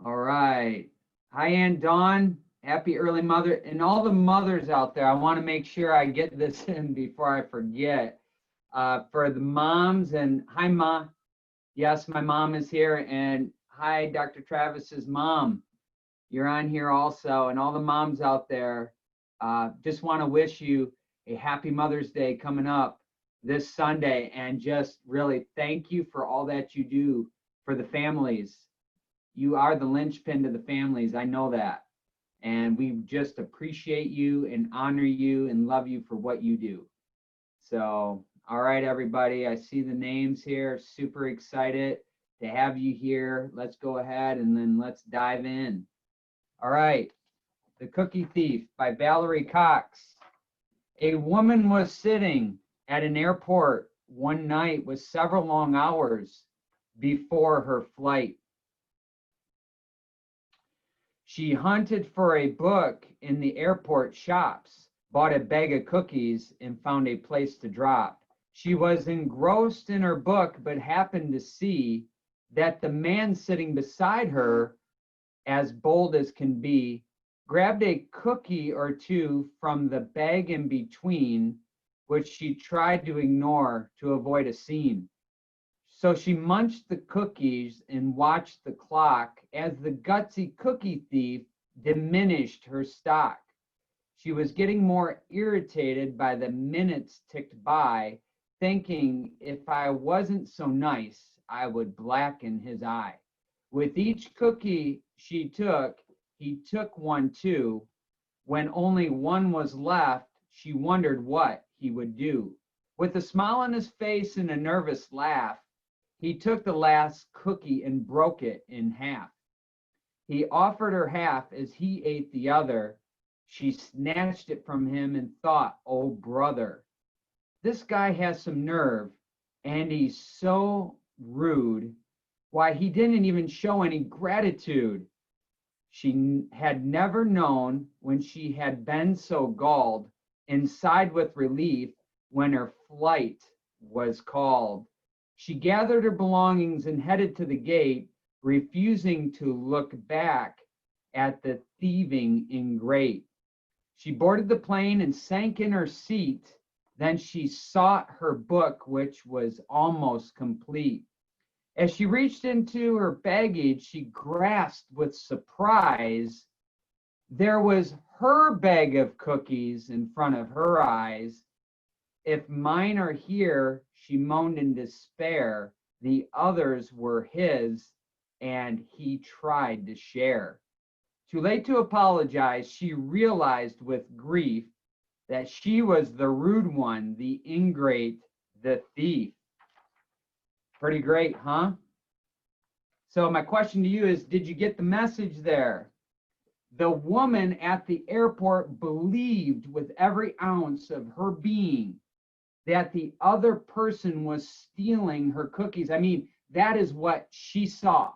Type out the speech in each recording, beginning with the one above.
All right. Hi, Aunt Dawn. Happy early mother. And all the mothers out there, I want to make sure I get this in before I forget. For the moms, and hi, Ma. Yes, my mom is here. And hi, Dr. Travis's mom. You're on here also. And all the moms out there, just want to wish you a happy Mother's Day coming up this Sunday. And just really thank you for all that you do for the families. You are the linchpin to the families. I know that. And we just appreciate you and honor you and love you for what you do. So, all right, everybody. I see the names here. Super excited to have you here. Let's go ahead and then let's dive in. All right. The Cookie Thief by Valerie Cox. A woman was sitting at an airport one night with several long hours before her flight. She hunted for a book in the airport shops, bought a bag of cookies, and found a place to drop. She was engrossed in her book, but happened to see that the man sitting beside her, as bold as can be, grabbed a cookie or two from the bag in between, which she tried to ignore to avoid a scene. So she munched the cookies and watched the clock as the gutsy cookie thief diminished her stock. She was getting more irritated by the minutes ticked by, thinking if I wasn't so nice, I would blacken his eye. With each cookie she took, he took one too. When only one was left, she wondered what he would do. With a smile on his face and a nervous laugh, he took the last cookie and broke it in half. He offered her half as he ate the other. She snatched it from him and thought, oh, brother, this guy has some nerve and he's so rude. Why, he didn't even show any gratitude. She had never known when she had been so galled and sighed with relief when her flight was called. She gathered her belongings and headed to the gate, refusing to look back at the thieving ingrate. She boarded the plane and sank in her seat. Then she sought her book, which was almost complete. As she reached into her baggage, she grasped with surprise. There was her bag of cookies in front of her eyes. If mine are here, she moaned in despair, the others were his, and he tried to share. Too late to apologize, she realized with grief that she was the rude one, the ingrate, the thief. Pretty great, huh? So my question to you is, did you get the message there? The woman at the airport believed with every ounce of her being that the other person was stealing her cookies. I mean, that is what she saw.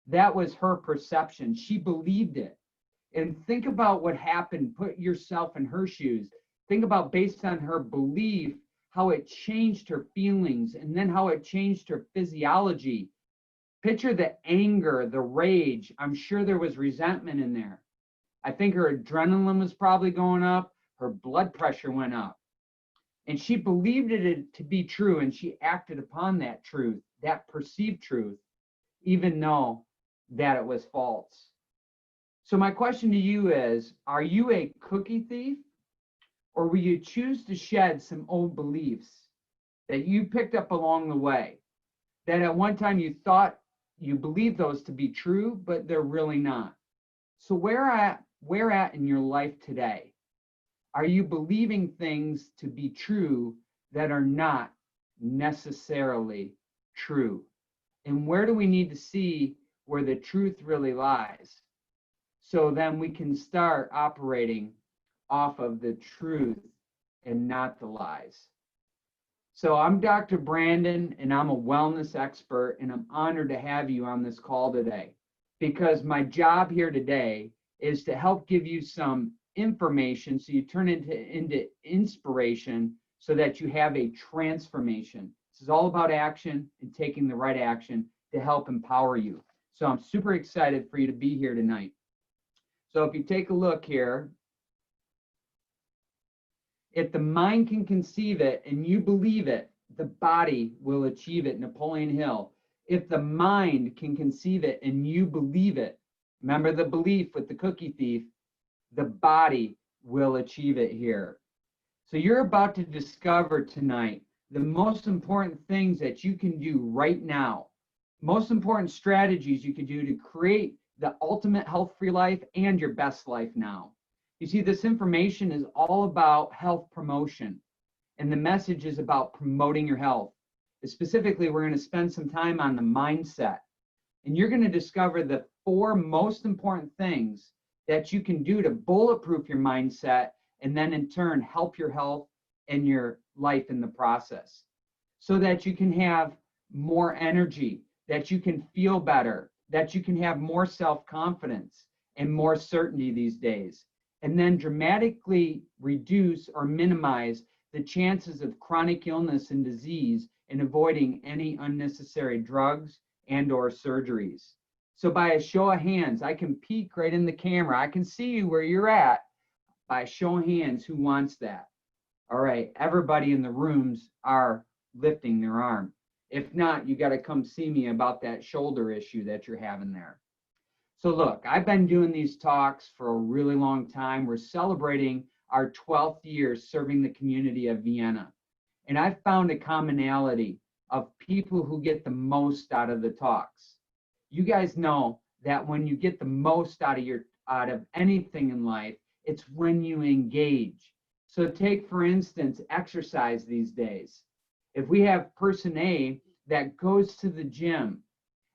That was her perception. She believed it. And think about what happened. Put yourself in her shoes. Think about, based on her belief, how it changed her feelings and then how it changed her physiology. Picture the anger, the rage. I'm sure there was resentment in there. I think her adrenaline was probably going up. Her blood pressure went up. And she believed it to be true, and she acted upon that truth, that perceived truth, even though that it was false. So my question to you is, are you a cookie thief, or will you choose to shed some old beliefs that you picked up along the way, that at one time you thought you believed those to be true, but they're really not? So where at in your life today are you believing things to be true that are not necessarily true? And where do we need to see where the truth really lies? So then we can start operating off of the truth and not the lies. So I'm Dr. Brandon, and I'm a wellness expert, and I'm honored to have you on this call today, because my job here today is to help give you some information so you turn into inspiration so that you have a transformation. This is all about action and taking the right action to help empower you. So I'm super excited for you to be here tonight. So if you take a look here, if the mind can conceive it and you believe it, the body will achieve it. Napoleon Hill. If the mind can conceive it and you believe it, remember the belief with the cookie thief, the body will achieve it here. So you're about to discover tonight the most important things that you can do right now, most important strategies you can do to create the ultimate health-free life and your best life now. You see, this information is all about health promotion, and the message is about promoting your health. Specifically, we're going to spend some time on the mindset, and you're going to discover the 4 most important things that you can do to bulletproof your mindset, and then in turn help your health and your life in the process, so that you can have more energy, that you can feel better, that you can have more self-confidence and more certainty these days, and then dramatically reduce or minimize the chances of chronic illness and disease, and avoiding any unnecessary drugs and or surgeries. So by a show of hands, I can peek right in the camera. I can see you where you're at. By a show of hands, who wants that? All right, everybody in the rooms are lifting their arm. If not, you got to come see me about that shoulder issue that you're having there. So look, I've been doing these talks for a really long time. We're celebrating our 12th year serving the community of Vienna. And I've found a commonality of people who get the most out of the talks. You guys know that when you get the most out of anything in life, it's when you engage. So take, for instance, exercise these days. If we have person A that goes to the gym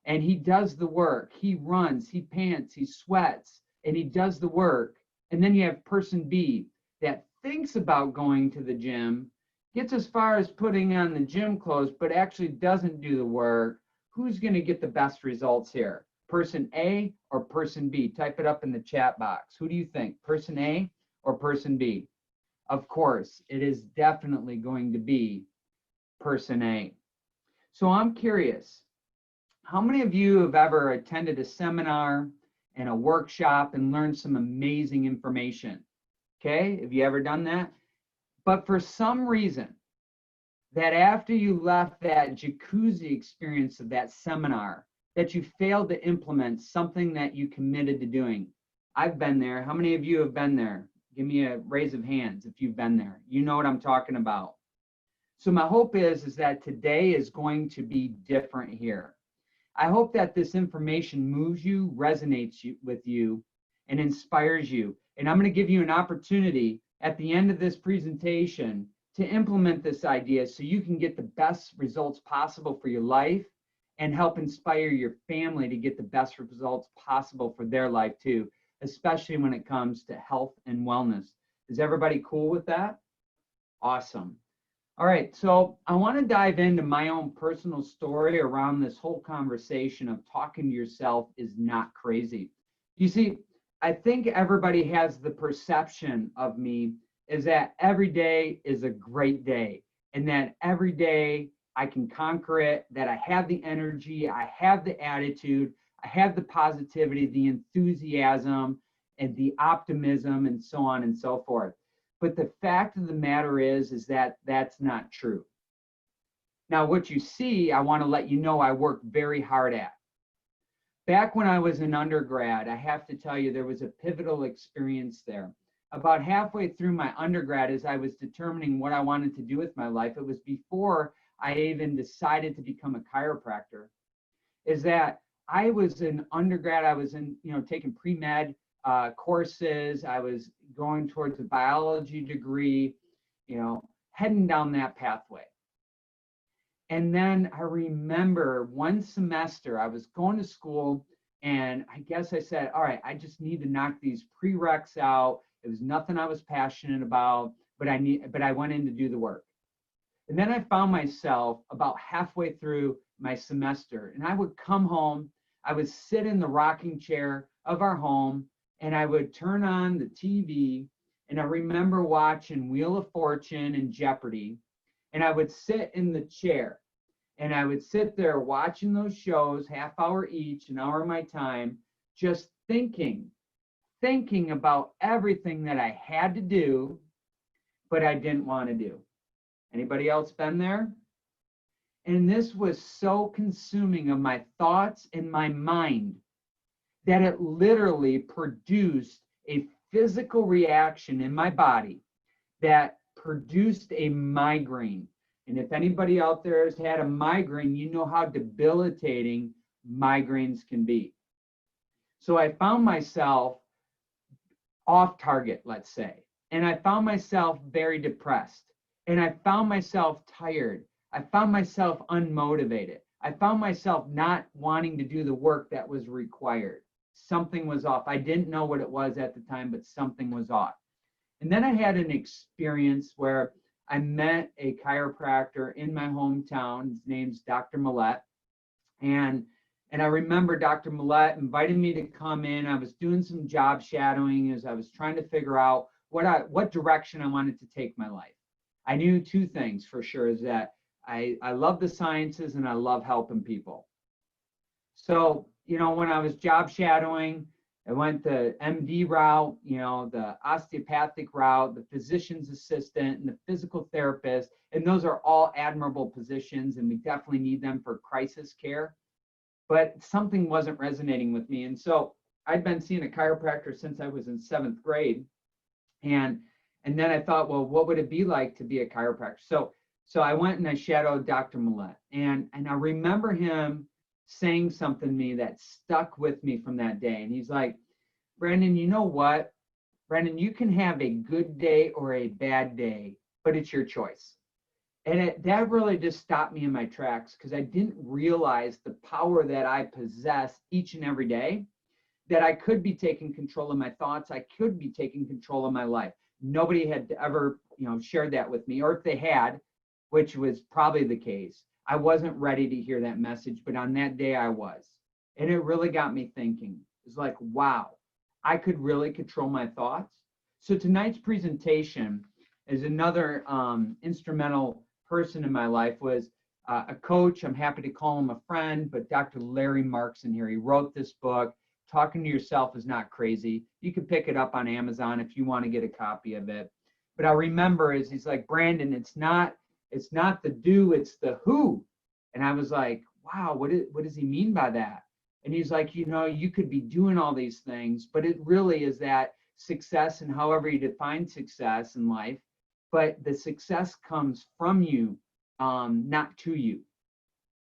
and he does the work, he runs, he pants, he sweats, and he does the work. And then you have person B that thinks about going to the gym, gets as far as putting on the gym clothes, but actually doesn't do the work. Who's going to get the best results here? Person A or person B? Type it up in the chat box. Who do you think? Person A or person B? Of course, it is definitely going to be person A. So I'm curious, how many of you have ever attended a seminar and a workshop and learned some amazing information? Okay, have you ever done that? But for some reason, that after you left that jacuzzi experience of that seminar, that you failed to implement something that you committed to doing. I've been there. How many of you have been there? Give me a raise of hands if you've been there. You know what I'm talking about. So my hope is that today is going to be different here. I hope that this information moves you, resonates with you, and inspires you. And I'm going to give you an opportunity at the end of this presentation to implement this idea so you can get the best results possible for your life and help inspire your family to get the best results possible for their life too, especially when it comes to health and wellness. Is everybody cool with that? Awesome. All right, so I want to dive into my own personal story around this whole conversation of talking to yourself is not crazy. You see, I think everybody has the perception of me is that every day is a great day, and that every day I can conquer it, that I have the energy, I have the attitude, I have the positivity, the enthusiasm, and the optimism, and so on and so forth. But the fact of the matter is that that's not true. Now, what you see, I want to let you know I work very hard at. Back when I was an undergrad, I have to tell you, there was a pivotal experience there. About halfway through my undergrad, as I was determining what I wanted to do with my life, it was before I even decided to become a chiropractor, is that I was an undergrad, I was in, taking pre-med courses, I was going towards a biology degree, heading down that pathway. And then I remember one semester I was going to school, and I guess I said, all right, I just need to knock these prereqs out. It was nothing I was passionate about, but I went in to do the work. And then I found myself about halfway through my semester, and I would come home, I would sit in the rocking chair of our home, and I would turn on the TV, and I remember watching Wheel of Fortune and Jeopardy, and I would sit in the chair. And I would sit there watching those shows, half hour each, an hour of my time, just thinking about everything that I had to do, but I didn't want to do. Anybody else been there? And this was so consuming of my thoughts and my mind that it literally produced a physical reaction in my body that produced a migraine. And if anybody out there has had a migraine, you know how debilitating migraines can be. So I found myself off target, let's say, and I found myself very depressed, and I found myself tired. I found myself unmotivated. I found myself not wanting to do the work that was required. Something was off. I didn't know what it was at the time, but something was off. And then I had an experience where I met a chiropractor in my hometown. His name's Dr. Millette. And I remember Dr. Millette invited me to come in. I was doing some job shadowing as I was trying to figure out what direction I wanted to take my life. I knew two things for sure, is that I love the sciences and I love helping people. So, when I was job shadowing, I went the MD route, the osteopathic route, the physician's assistant, and the physical therapist. And those are all admirable positions, and we definitely need them for crisis care. But something wasn't resonating with me. And so I'd been seeing a chiropractor since I was in 7th grade. And then I thought, well, what would it be like to be a chiropractor? So I went and I shadowed Dr. Millette. And I remember him saying something to me that stuck with me from that day. And he's like, Brandon, you know what? Brandon, you can have a good day or a bad day, but it's your choice. And that really just stopped me in my tracks, because I didn't realize the power that I possess each and every day, that I could be taking control of my thoughts. I could be taking control of my life. Nobody had ever, shared that with me, or if they had, which was probably the case, I wasn't ready to hear that message. But on that day I was. And it really got me thinking. It's like, wow, I could really control my thoughts. So tonight's presentation is another instrumental person in my life, was a coach. I'm happy to call him a friend, but Dr. Larry Markson here. He wrote this book, Talking to Yourself is Not Crazy. You can pick it up on Amazon if you want to get a copy of it. But I remember he's like, Brandon, it's not the do, it's the who. And I was like, wow, what does he mean by that? And he's like, you could be doing all these things, but it really is that success, and however you define success in life, but the success comes from you, not to you.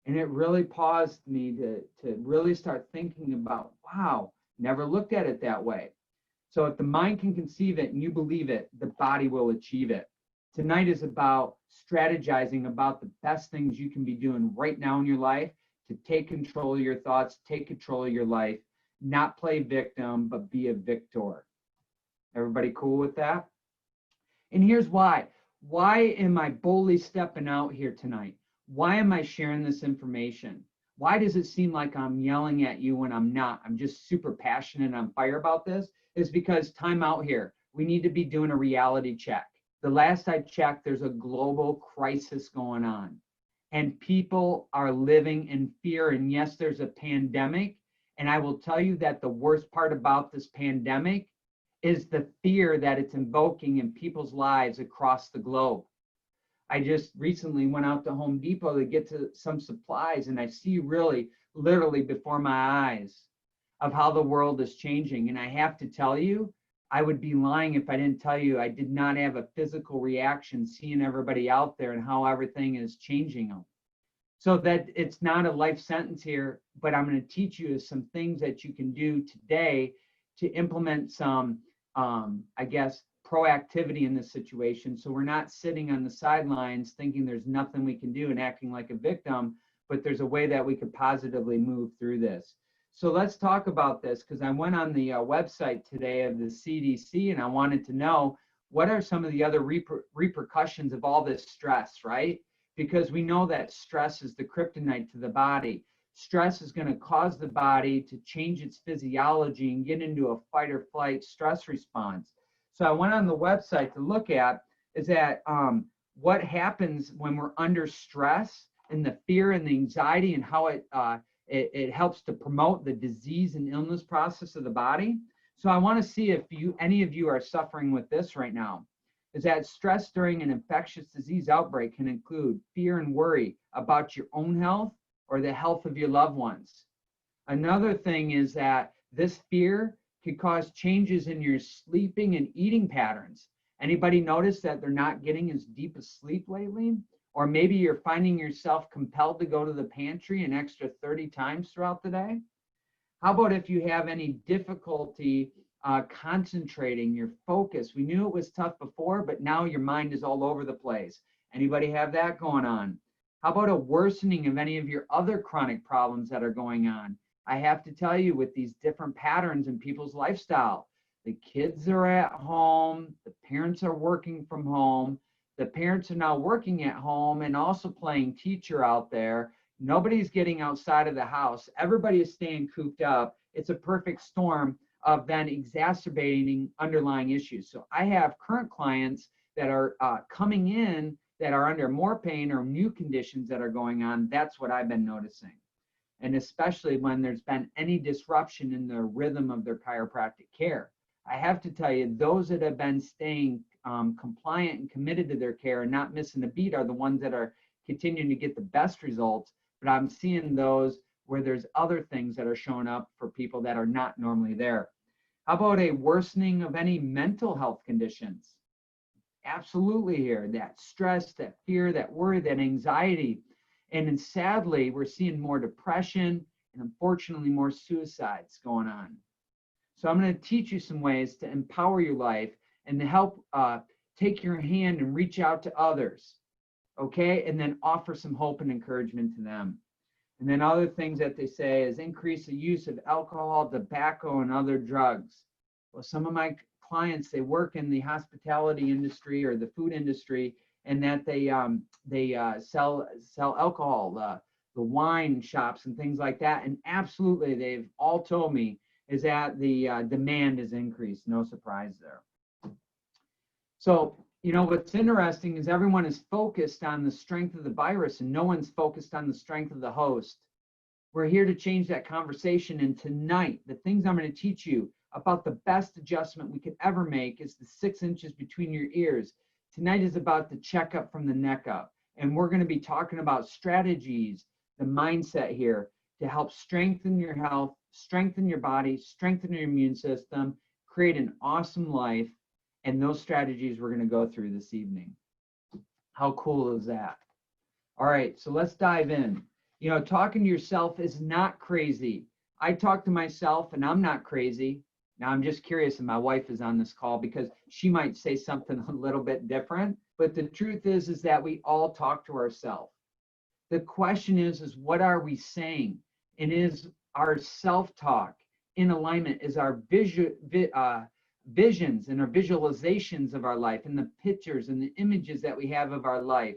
And it really paused me to really start thinking about, wow, never looked at it that way. So if the mind can conceive it and you believe it, the body will achieve it. Tonight is about strategizing about the best things you can be doing right now in your life to take control of your thoughts, take control of your life, not play victim, but be a victor. Everybody cool with that? And here's why. Why am I boldly stepping out here tonight? Why am I sharing this information? Why does it seem like I'm yelling at you when I'm not? I'm just super passionate and on fire about this. It's because time out here. We need to be doing a reality check. The last I checked, there's a global crisis going on, and people are living in fear. And yes, there's a pandemic. And I will tell you that the worst part about this pandemic is the fear that it's invoking in people's lives across the globe. I just recently went out to Home Depot to get to some supplies, and I see really literally before my eyes of how the world is changing. And I have to tell you, I would be lying if I didn't tell you I did not have a physical reaction seeing everybody out there and how everything is changing them. So that it's not a life sentence here, but I'm going to teach you some things that you can do today to implement some, proactivity in this situation. So we're not sitting on the sidelines thinking there's nothing we can do and acting like a victim, but there's a way that we could positively move through this. So let's talk about this, because I went on the website today of the CDC and I wanted to know what are some of the other repercussions of all this stress, right? Because we know that stress is the kryptonite to the body. Stress is going to cause the body to change its physiology and get into a fight or flight stress response. So I went on the website to look at is that what happens when we're under stress and the fear and the anxiety and how it helps to promote the disease and illness process of the body. So I want to see if any of you are suffering with this right now. Is that stress during an infectious disease outbreak can include fear and worry about your own health or the health of your loved ones. Another thing is that this fear could cause changes in your sleeping and eating patterns. Anybody notice that they're not getting as deep a sleep lately? Or maybe you're finding yourself compelled to go to the pantry an extra 30 times throughout the day? How about if you have any difficulty concentrating your focus? We knew it was tough before, but now your mind is all over the place. Anybody have that going on? How about a worsening of any of your other chronic problems that are going on? I have to tell you, with these different patterns in people's lifestyle, the kids are at home, the parents are working from home, the parents are now working at home and also playing teacher out there. Nobody's getting outside of the house. Everybody is staying cooped up. It's a perfect storm of then exacerbating underlying issues. So I have current clients that are coming in that are under more pain or new conditions that are going on. That's what I've been noticing. And especially when there's been any disruption in the rhythm of their chiropractic care. I have to tell you, those that have been staying compliant and committed to their care and not missing a beat are the ones that are continuing to get the best results. But I'm seeing those where there's other things that are showing up for people that are not normally there. How about a worsening of any mental health conditions? Absolutely here. That stress, that fear, that worry, that anxiety. And then sadly, we're seeing more depression and unfortunately more suicides going on. So I'm going to teach you some ways to empower your life and to help take your hand and reach out to others, okay? And then offer some hope and encouragement to them. And then other things that they say is increase the use of alcohol, tobacco, and other drugs. Well, some of my clients, they work in the hospitality industry or the food industry, and that they sell alcohol, the wine shops and things like that. And absolutely, they've all told me is that the demand is increased. No surprise there. So, you know, what's interesting is everyone is focused on the strength of the virus and no one's focused on the strength of the host. We're here to change that conversation. And tonight, the things I'm going to teach you about the best adjustment we could ever make is the 6 inches between your ears. Tonight is about the checkup from the neck up. And we're going to be talking about strategies, the mindset here to help strengthen your health, strengthen your body, strengthen your immune system, create an awesome life. And those strategies we're going to go through this evening. How cool is that? All right, so let's dive in. You know, talking to yourself is not crazy. I talk to myself and I'm not crazy. Now I'm just curious if my wife is on this call because she might say something a little bit different. But the truth is that we all talk to ourselves. The question is what are we saying? And is our self-talk in alignment? Is our visions and our visualizations of our life and the pictures and the images that we have of our life,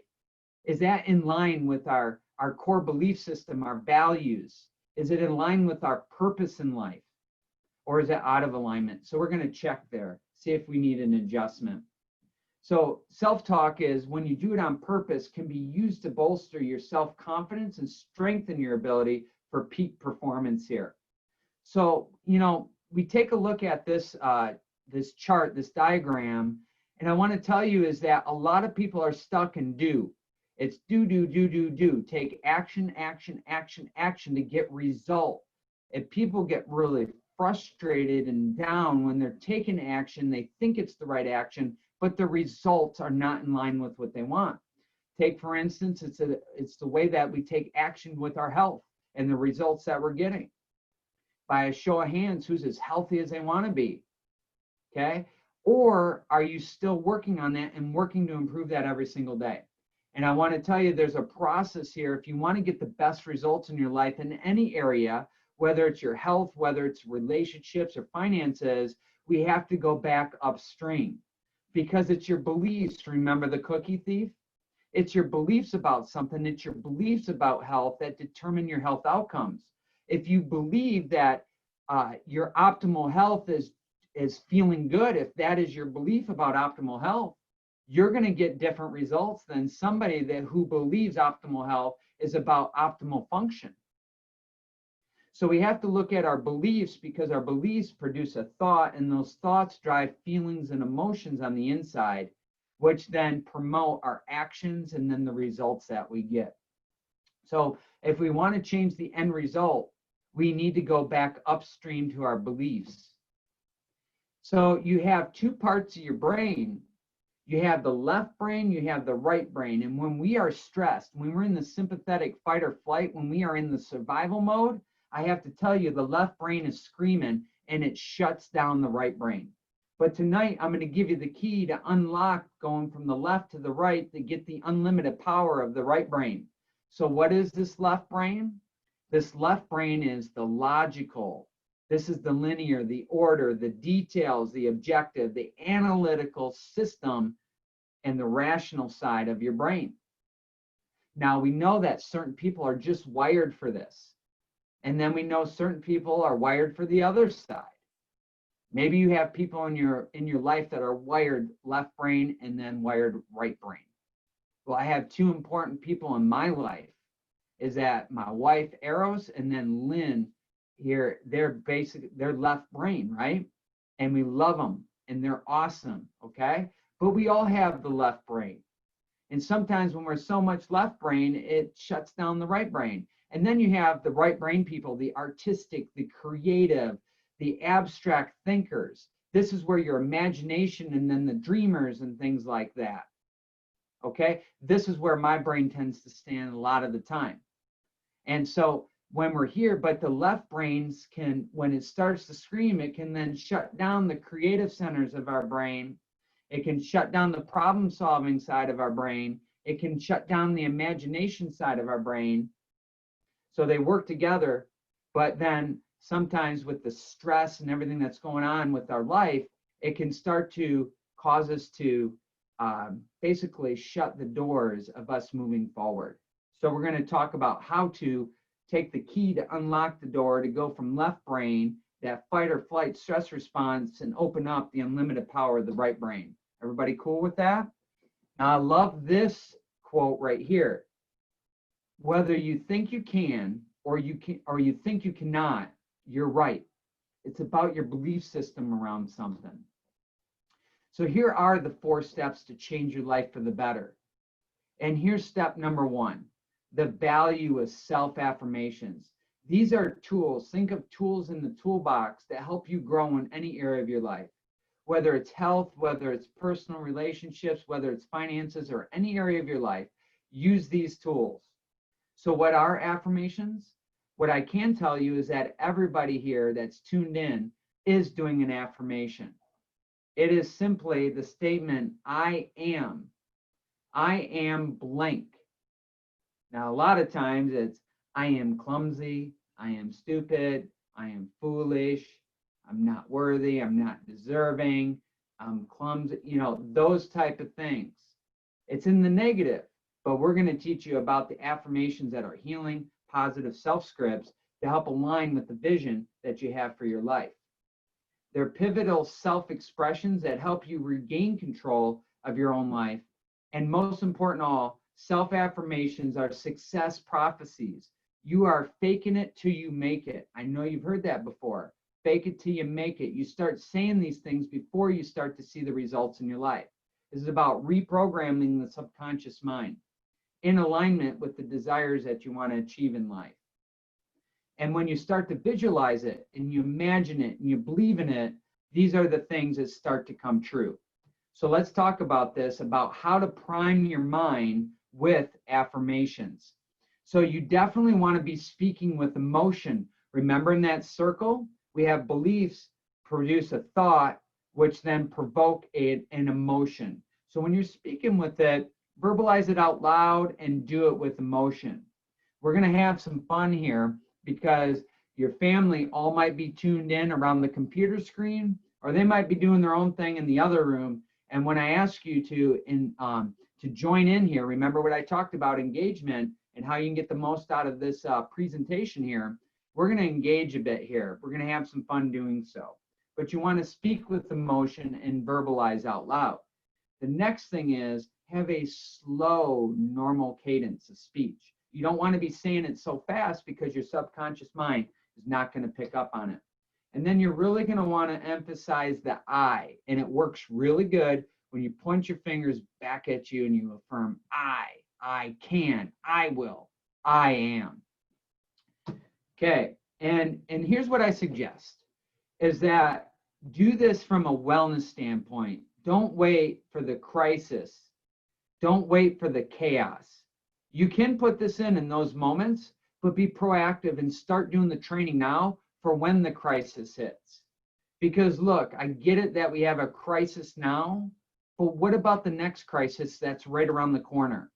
is that in line with our core belief system, our values? Is it in line with our purpose in life? Or is it out of alignment? So we're going to check there, see if we need an adjustment. So self-talk is when you do it on purpose, can be used to bolster your self-confidence and strengthen your ability for peak performance here. So, you know, we take a look at this this chart, this diagram, and I want to tell you is that a lot of people are stuck in do. It's do. Take action, action, action, action to get result. If people get really frustrated and down when they're taking action, they think it's the right action, but the results are not in line with what they want. Take, for instance, it's the way that we take action with our health and the results that we're getting. By a show of hands, who's as healthy as they want to be? Okay? Or are you still working on that and working to improve that every single day? And I want to tell you there's a process here. If you want to get the best results in your life in any area, whether it's your health, whether it's relationships or finances, we have to go back upstream because it's your beliefs. Remember the cookie thief? It's your beliefs about something. It's your beliefs about health that determine your health outcomes. If you believe that your optimal health is feeling good, if that is your belief about optimal health, you're going to get different results than somebody who believes optimal health is about optimal function. So we have to look at our beliefs, because our beliefs produce a thought, and those thoughts drive feelings and emotions on the inside, which then promote our actions and then the results that we get. So if we want to change the end result, we need to go back upstream to our beliefs. So you have two parts of your brain. You have the left brain, you have the right brain. And when we are stressed, when we're in the sympathetic fight or flight, when we are in the survival mode, I have to tell you, the left brain is screaming and it shuts down the right brain. But tonight, I'm going to give you the key to unlock going from the left to the right to get the unlimited power of the right brain. So what is this left brain? This left brain is the logical. This is the linear, the order, the details, the objective, the analytical system, and the rational side of your brain. Now, we know that certain people are just wired for this. And then we know certain people are wired for the other side. Maybe you have people in your life that are wired left brain and then wired right brain. Well, I have two important people in my life, is that my wife, Eros, and then Lynn here, they're left brain, right? And we love them and they're awesome, okay? But we all have the left brain. And sometimes when we're so much left brain, it shuts down the right brain. And then you have the right brain people, the artistic, the creative, the abstract thinkers. This is where your imagination, and then the dreamers and things like that. Okay? This is where my brain tends to stand a lot of the time. And so when we're here, but the left brains can, when it starts to scream, it can then shut down the creative centers of our brain. It can shut down the problem solving side of our brain. It can shut down the imagination side of our brain. So they work together, but then sometimes with the stress and everything that's going on with our life, it can start to cause us to basically shut the doors of us moving forward. So we're going to talk about how to take the key to unlock the door to go from left brain, that fight or flight stress response, and open up the unlimited power of the right brain. Everybody cool with that? Now, I love this quote right here. Whether you think you can or you think you cannot, you're right. It's about your belief system around something. So here are the 4 steps to change your life for the better. And here's step number 1, the value of self-affirmations. These are tools. Think of tools in the toolbox that help you grow in any area of your life, whether it's health, whether it's personal relationships, whether it's finances, or any area of your life. Use these tools. So what are affirmations? What I can tell you is that everybody here that's tuned in is doing an affirmation. It is simply the statement, I am blank. Now, a lot of times it's, I am clumsy, I am stupid, I am foolish, I'm not worthy, I'm not deserving, I'm clumsy, those type of things. It's in the negative. But we're going to teach you about the affirmations that are healing, positive self-scripts to help align with the vision that you have for your life. They're pivotal self-expressions that help you regain control of your own life. And most important of all, self-affirmations are success prophecies. You are faking it till you make it. I know you've heard that before. Fake it till you make it. You start saying these things before you start to see the results in your life. This is about reprogramming the subconscious mind in alignment with the desires that you want to achieve in life. And when you start to visualize it and you imagine it and you believe in it, these are the things that start to come true. So let's talk about this, about how to prime your mind with affirmations. So you definitely want to be speaking with emotion. Remember, in that circle, we have beliefs produce a thought, which then provoke an emotion. So when you're speaking with it, verbalize it out loud and do it with emotion. We're going to have some fun here because your family all might be tuned in around the computer screen, or they might be doing their own thing in the other room. And when I ask you to join in here, remember what I talked about, engagement, and how you can get the most out of this presentation here. We're going to engage a bit here. We're going to have some fun doing so. But you want to speak with emotion and verbalize out loud. The next thing is have a slow, normal cadence of speech. You don't want to be saying it so fast because your subconscious mind is not going to pick up on it. And then you're really going to want to emphasize the I, and it works really good when you point your fingers back at you and you affirm I can, I will, I am. Okay, and here's what I suggest is that do this from a wellness standpoint. Don't wait for the crisis. Don't wait for the chaos. You can put this in those moments, but be proactive and start doing the training now for when the crisis hits. Because look, I get it that we have a crisis now, but what about the next crisis that's right around the corner?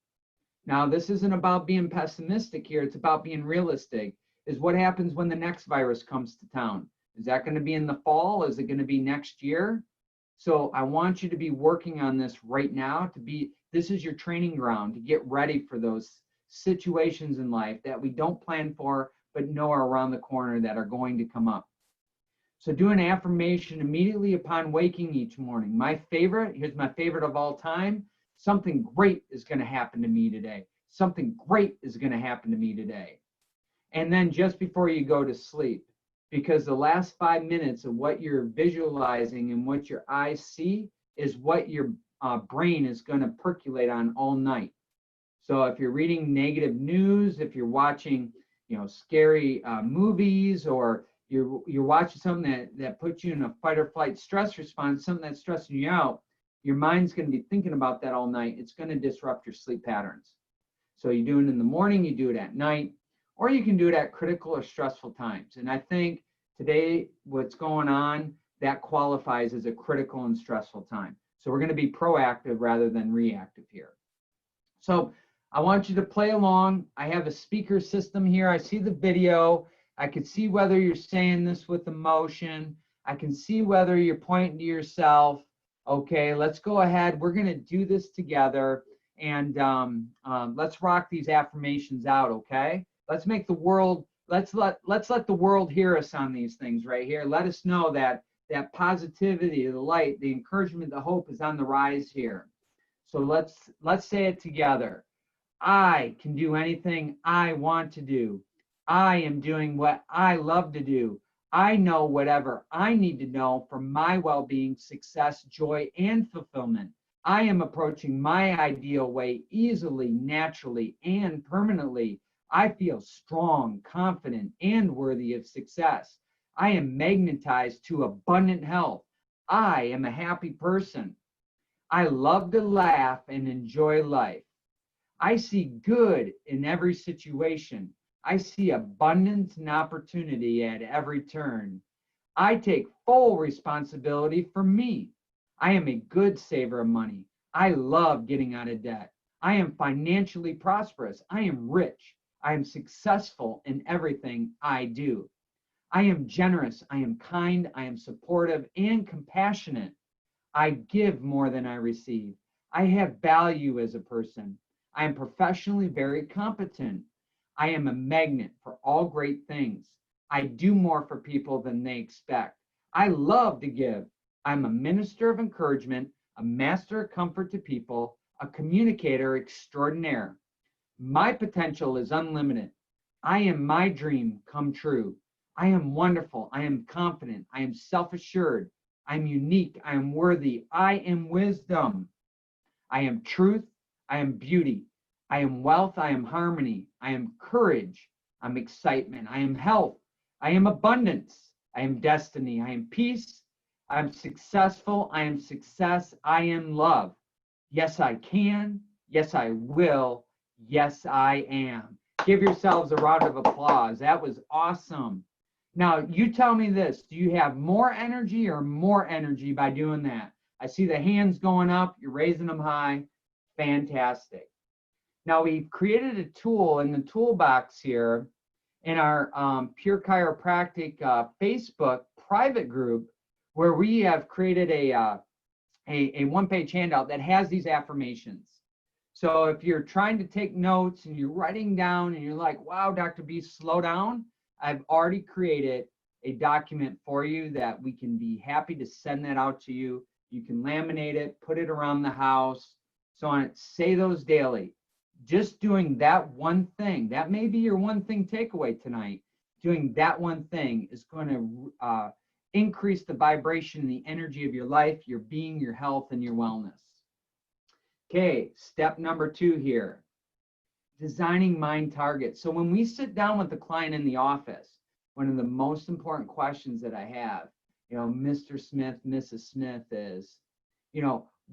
Now, this isn't about being pessimistic here. It's about being realistic. Is what happens when the next virus comes to town? Is that going to be in the fall? Is it going to be next year? So I want you to be working on this right now this is your training ground to get ready for those situations in life that we don't plan for, but know are around the corner that are going to come up. So do an affirmation immediately upon waking each morning. Here's my favorite of all time. Something great is going to happen to me today. Something great is going to happen to me today. And then just before you go to sleep, because the last 5 minutes of what you're visualizing and what your eyes see is what your brain is going to percolate on all night. So if you're reading negative news, if you're watching, scary movies, or you're watching something that puts you in a fight or flight stress response, something that's stressing you out, your mind's going to be thinking about that all night. It's going to disrupt your sleep patterns. So you do it in the morning, you do it at night, or you can do it at critical or stressful times. And I think today, what's going on, that qualifies as a critical and stressful time. So we're going to be proactive rather than reactive here. So I want you to play along. I have a speaker system here. I see the video. I can see whether you're saying this with emotion. I can see whether you're pointing to yourself. Okay, let's go ahead. We're going to do this together, and let's rock these affirmations out, okay? Let's make the world, let's let the world hear us on these things right here. Let us know that positivity, the light, the encouragement, the hope is on the rise here. So let's say it together. I can do anything I want to do. I am doing what I love to do. I know whatever I need to know for my well-being, success, joy, and fulfillment. I am approaching my ideal way easily, naturally, and permanently. I feel strong, confident, and worthy of success. I am magnetized to abundant health. I am a happy person. I love to laugh and enjoy life. I see good in every situation. I see abundance and opportunity at every turn. I take full responsibility for me. I am a good saver of money. I love getting out of debt. I am financially prosperous. I am rich. I am successful in everything I do. I am generous. I am kind. I am supportive and compassionate. I give more than I receive. I have value as a person. I am professionally very competent. I am a magnet for all great things. I do more for people than they expect. I love to give. I'm a minister of encouragement, a master of comfort to people, a communicator extraordinaire. My potential is unlimited. I am my dream come true. I am wonderful. I am confident. I am self-assured. I am unique. I am worthy. I am wisdom. I am truth. I am beauty. I am wealth. I am harmony. I am courage. I'm excitement. I am health. I am abundance. I am destiny. I am peace. I am successful. I am success. I am love. Yes, I can. Yes, I will. Yes, I am. Give yourselves a round of applause. That was awesome. Now, you tell me this. Do you have more energy or more energy by doing that? I see the hands going up. You're raising them high. Fantastic. Now, we've created a tool in the toolbox here in our Pure Chiropractic Facebook private group, where we have created a one-page handout that has these affirmations. So if you're trying to take notes and you're writing down and you're like, wow, Dr. B, slow down, I've already created a document for you that we can be happy to send that out to you. You can laminate it, put it around the house, so on. Say those daily. Just doing that one thing, that may be your one thing takeaway tonight. Doing that one thing is going to increase the vibration and the energy of your life, your being, your health, and your wellness. Okay, step number 2 here, designing mind targets. So when we sit down with the client in the office, one of the most important questions that I have, Mr. Smith, Mrs. Smith, is,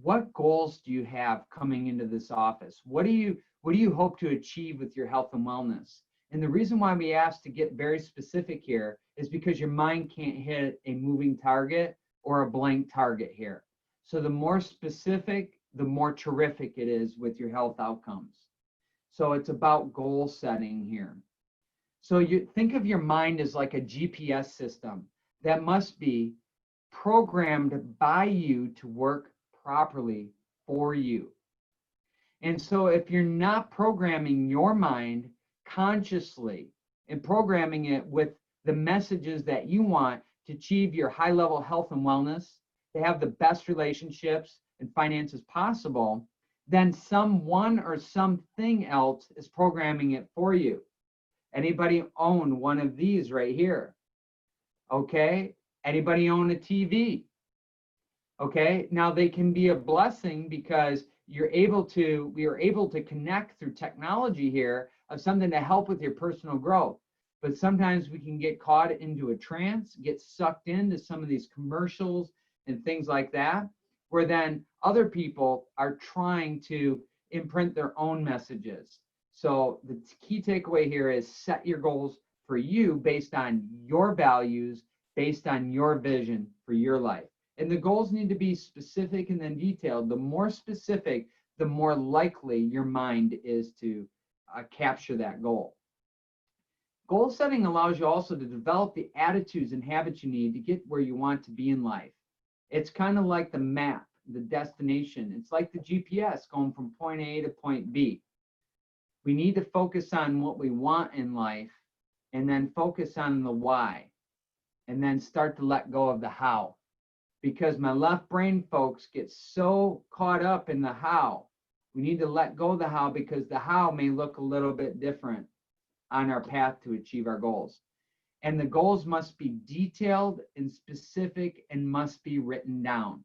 what goals do you have coming into this office? What do you hope to achieve with your health and wellness? And the reason why we ask to get very specific here is because your mind can't hit a moving target or a blank target here. So the more specific, the more terrific it is with your health outcomes. So it's about goal setting here. So you think of your mind as like a GPS system that must be programmed by you to work properly for you. And so if you're not programming your mind consciously and programming it with the messages that you want to achieve your high level health and wellness, to have the best relationships and finances possible, then someone or something else is programming it for you. Anybody own one of these right here? Okay. Anybody own a TV? Okay. Now they can be a blessing because we are able to connect through technology here of something to help with your personal growth. But sometimes we can get caught into a trance, get sucked into some of these commercials and things like that, where then other people are trying to imprint their own messages. So the key takeaway here is set your goals for you based on your values, based on your vision for your life. And the goals need to be specific and then detailed. The more specific, the more likely your mind is to capture that goal. Goal setting allows you also to develop the attitudes and habits you need to get where you want to be in life. It's kind of like the map, the destination. It's like the GPS going from point A to point B. We need to focus on what we want in life and then focus on the why and then start to let go of the how. Because my left brain folks get so caught up in the how. We need to let go of the how because the how may look a little bit different on our path to achieve our goals. And the goals must be detailed and specific and must be written down.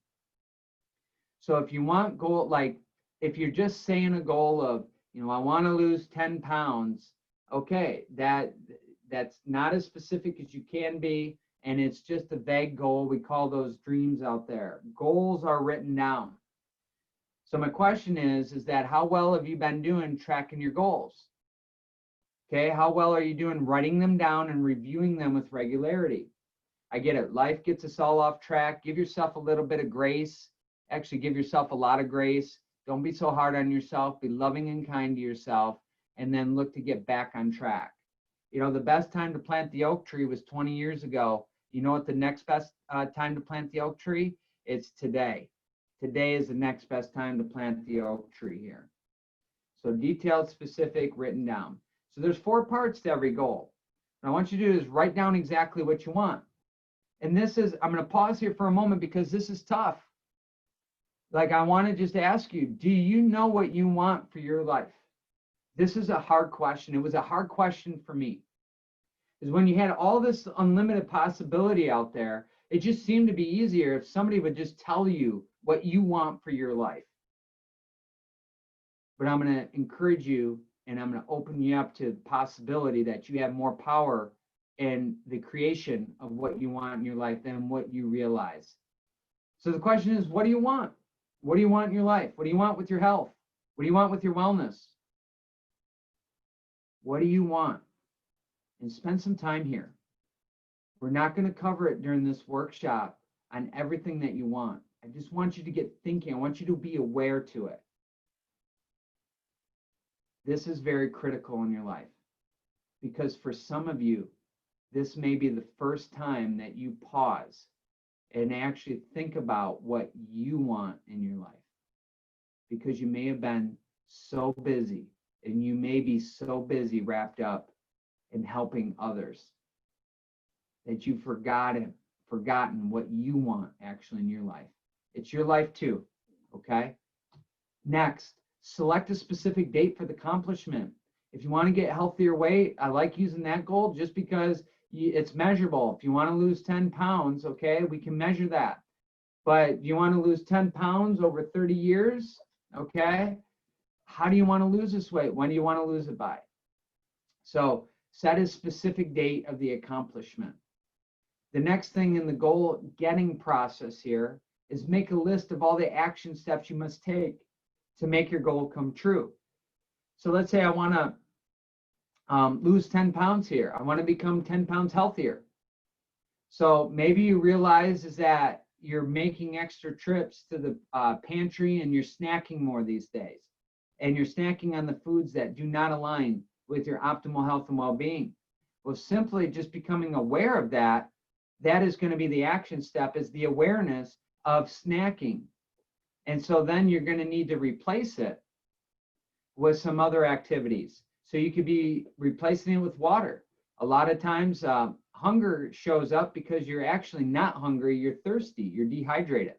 So if you want goal, like if you're just saying a goal of, I want to lose 10 pounds, okay, that's not as specific as you can be, and it's just a vague goal. We call those dreams out there. Goals are written down. So my question is that how well have you been doing tracking your goals? Okay, how well are you doing writing them down and reviewing them with regularity? I get it. Life gets us all off track. Give yourself a little bit of grace. Actually, give yourself a lot of grace. Don't be so hard on yourself. Be loving and kind to yourself, and then look to get back on track. The best time to plant the oak tree was 20 years ago. You know what the next best time to plant the oak tree? It's today. Today is the next best time to plant the oak tree here. So detailed, specific, written down. So there's 4 parts to every goal. What I want you to do is write down exactly what you want. And I'm going to pause here for a moment because this is tough. Like I want to just ask you, do you know what you want for your life? This is a hard question. It was a hard question for me. Is when you had all this unlimited possibility out there, it just seemed to be easier if somebody would just tell you what you want for your life. But I'm going to encourage you and I'm going to open you up to the possibility that you have more power in the creation of what you want in your life than what you realize. So the question is, what do you want? What do you want in your life? What do you want with your health? What do you want with your wellness? What do you want? And spend some time here. We're not going to cover it during this workshop on everything that you want. I just want you to get thinking. I want you to be aware to it. This is very critical in your life because for some of you, this may be the first time that you pause and actually think about what you want in your life because you may have been so busy and you may be so busy wrapped up in helping others that you've forgotten what you want actually in your life. It's your life too, okay? Next, select a specific date for the accomplishment. If you want to get healthier weight, I like using that goal just because it's measurable. If you want to lose 10 pounds, okay, we can measure that. But you want to lose 10 pounds over 30 years, okay? How do you want to lose this weight? When do you want to lose it by? So set a specific date of the accomplishment. The next thing in the goal getting process here is make a list of all the action steps you must take to make your goal come true. So let's say I want to lose 10 pounds here. I want to become 10 pounds healthier. So maybe you realize is that you're making extra trips to the pantry and you're snacking more these days. And you're snacking on the foods that do not align with your optimal health and well-being. Well, simply just becoming aware of that, that is going to be the action step, is the awareness of snacking. And so then you're going to need to replace it with some other activities. So you could be replacing it with water. A lot of times hunger shows up because you're actually not hungry, you're thirsty, you're dehydrated.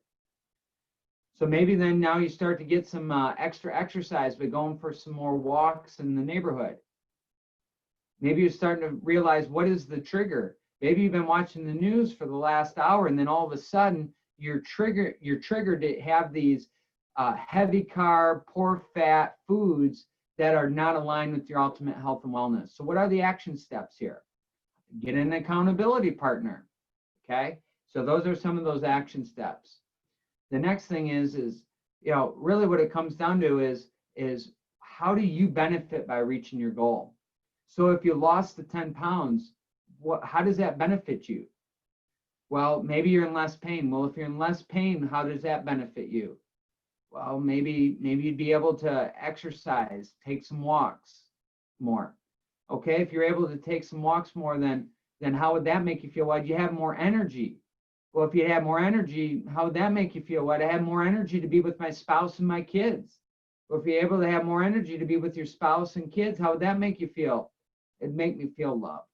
So maybe then now you start to get some extra exercise by going for some more walks in the neighborhood. Maybe you're starting to realize what is the trigger. Maybe you've been watching the news for the last hour and then all of a sudden you're triggered to have these heavy carb, poor fat foods that are not aligned with your ultimate health and wellness. So what are the action steps here? Get an accountability partner, okay? So those are some of those action steps. The next thing is really what it comes down to is how do you benefit by reaching your goal? So if you lost the 10 pounds, how does that benefit you? Well, maybe you're in less pain. Well, if you're in less pain, how does that benefit you? Well, maybe you'd be able to exercise, take some walks more. Okay, if you're able to take some walks more, then how would that make you feel? Well, you have more energy. Well, if you have more energy, how would that make you feel? Well, I have more energy to be with my spouse and my kids. Well, if you're able to have more energy to be with your spouse and kids, how would that make you feel? It'd make me feel loved.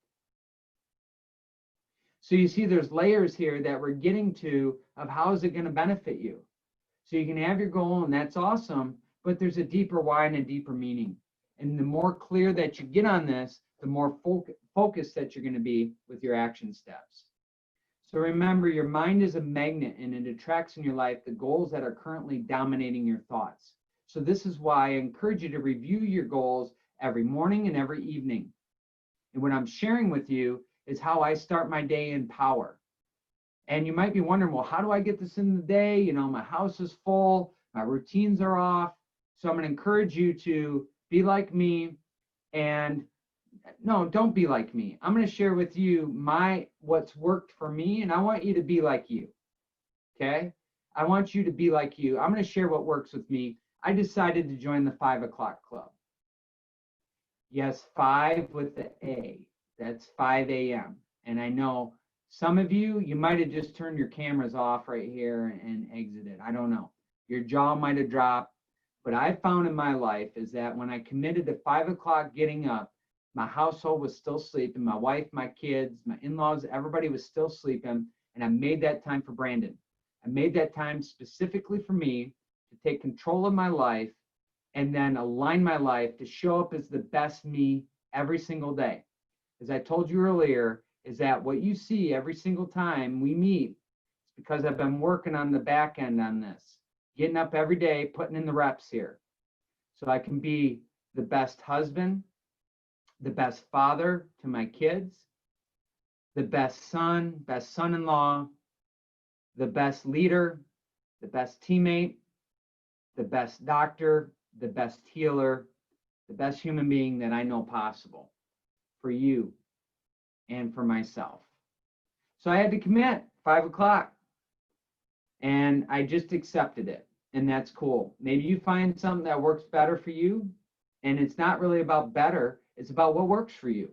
So you see there's layers here that we're getting to of how is it going to benefit you. So you can have your goal and that's awesome, but there's a deeper why and a deeper meaning. And the more clear that you get on this, the more focused that you're going to be with your action steps. So remember, your mind is a magnet and it attracts in your life the goals that are currently dominating your thoughts. So this is why I encourage you to review your goals every morning and every evening. And what I'm sharing with you is how I start my day in power. And you might be wondering, well, how do I get this in the day? You know, my house is full, my routines are off. So I'm going to encourage you to be like me. And no, don't be like me. I'm going to share with you what's worked for me, and I want you to be like you. Okay? I want you to be like you. I'm going to share what works with me. I decided to join the 5 o'clock club. Yes, 5 with the A. That's 5 a.m. And I know some of you might have just turned your cameras off right here and exited. I don't know. Your jaw might have dropped. But I found in my life is that when I committed to 5 o'clock getting up, my household was still sleeping. My wife, my kids, my in-laws, everybody was still sleeping. And I made that time for Brandon. I made that time specifically for me to take control of my life and then align my life to show up as the best me every single day. As I told you earlier, is that what you see every single time we meet, it's because I've been working on the back end on this, getting up every day, putting in the reps here. So I can be the best husband, the best father to my kids, the best son-in-law, the best leader, the best teammate, the best doctor, the best healer, the best human being that I know possible for you and for myself. So I had to commit 5 o'clock and I just accepted it. And that's cool. Maybe you find something that works better for you. And it's not really about better. It's about what works for you.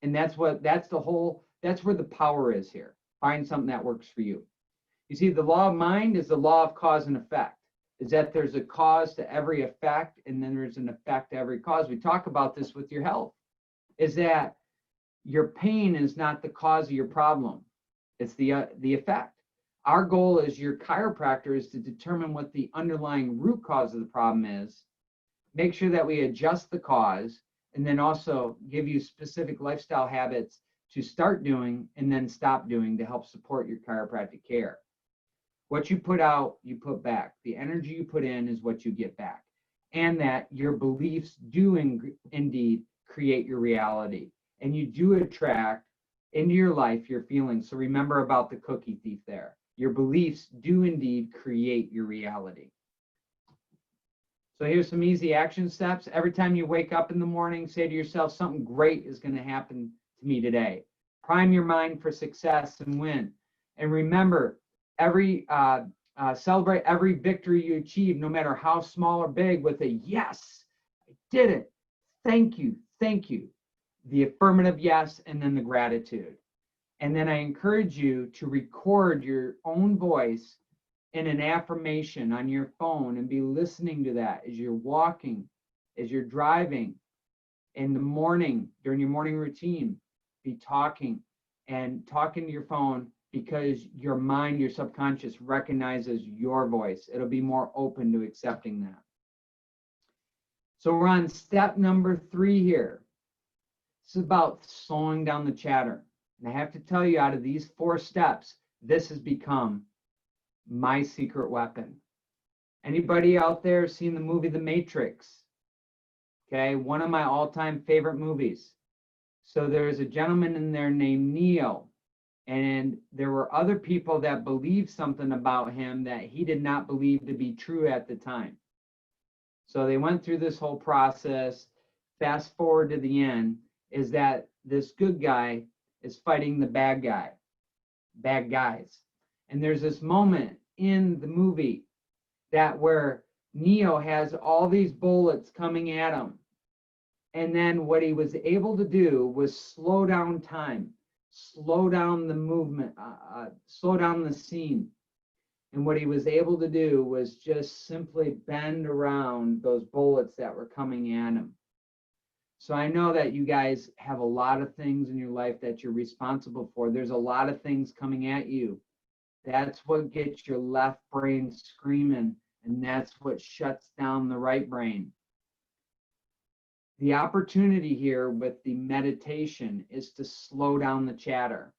And that's where the power is here. Find something that works for you. You see, the law of mind is the law of cause and effect. Is that there's a cause to every effect, and then there's an effect to every cause. We talk about this with your health. Is that your pain is not the cause of your problem. It's the effect. Our goal as your chiropractor is to determine what the underlying root cause of the problem is, make sure that we adjust the cause, and then also give you specific lifestyle habits to start doing and then stop doing to help support your chiropractic care. What you put out, you put back. The energy you put in is what you get back. And that your beliefs do indeed create your reality. And you do attract into your life your feelings. So remember about the cookie thief there. Your beliefs do indeed create your reality. So here's some easy action steps. Every time you wake up in the morning, say to yourself, something great is going to happen to me today. Prime your mind for success and win. And remember, celebrate every victory you achieve, no matter how small or big, with a yes, I did it. Thank you. Thank you. The affirmative yes, and then the gratitude. And then I encourage you to record your own voice in an affirmation on your phone and be listening to that as you're walking, as you're driving, in the morning, during your morning routine. Be talking to your phone, because your mind, your subconscious recognizes your voice. It'll be more open to accepting that. So we're on step number 3 here. This is about slowing down the chatter. And I have to tell you, out of these 4 steps, this has become my secret weapon. Anybody out there seen the movie The Matrix? Okay, one of my all-time favorite movies. So there's a gentleman in there named Neo, and there were other people that believed something about him that he did not believe to be true at the time. So they went through this whole process. Fast forward to the end, is that this good guy is fighting the bad guys. And there's this moment in the movie that where Neo has all these bullets coming at him. And then what he was able to do was slow down time, slow down the movement, slow down the scene. And what he was able to do was just simply bend around those bullets that were coming at him. So I know that you guys have a lot of things in your life that you're responsible for. There's a lot of things coming at you. That's what gets your left brain screaming, and that's what shuts down the right brain. The opportunity here with the meditation is to slow down the chatter.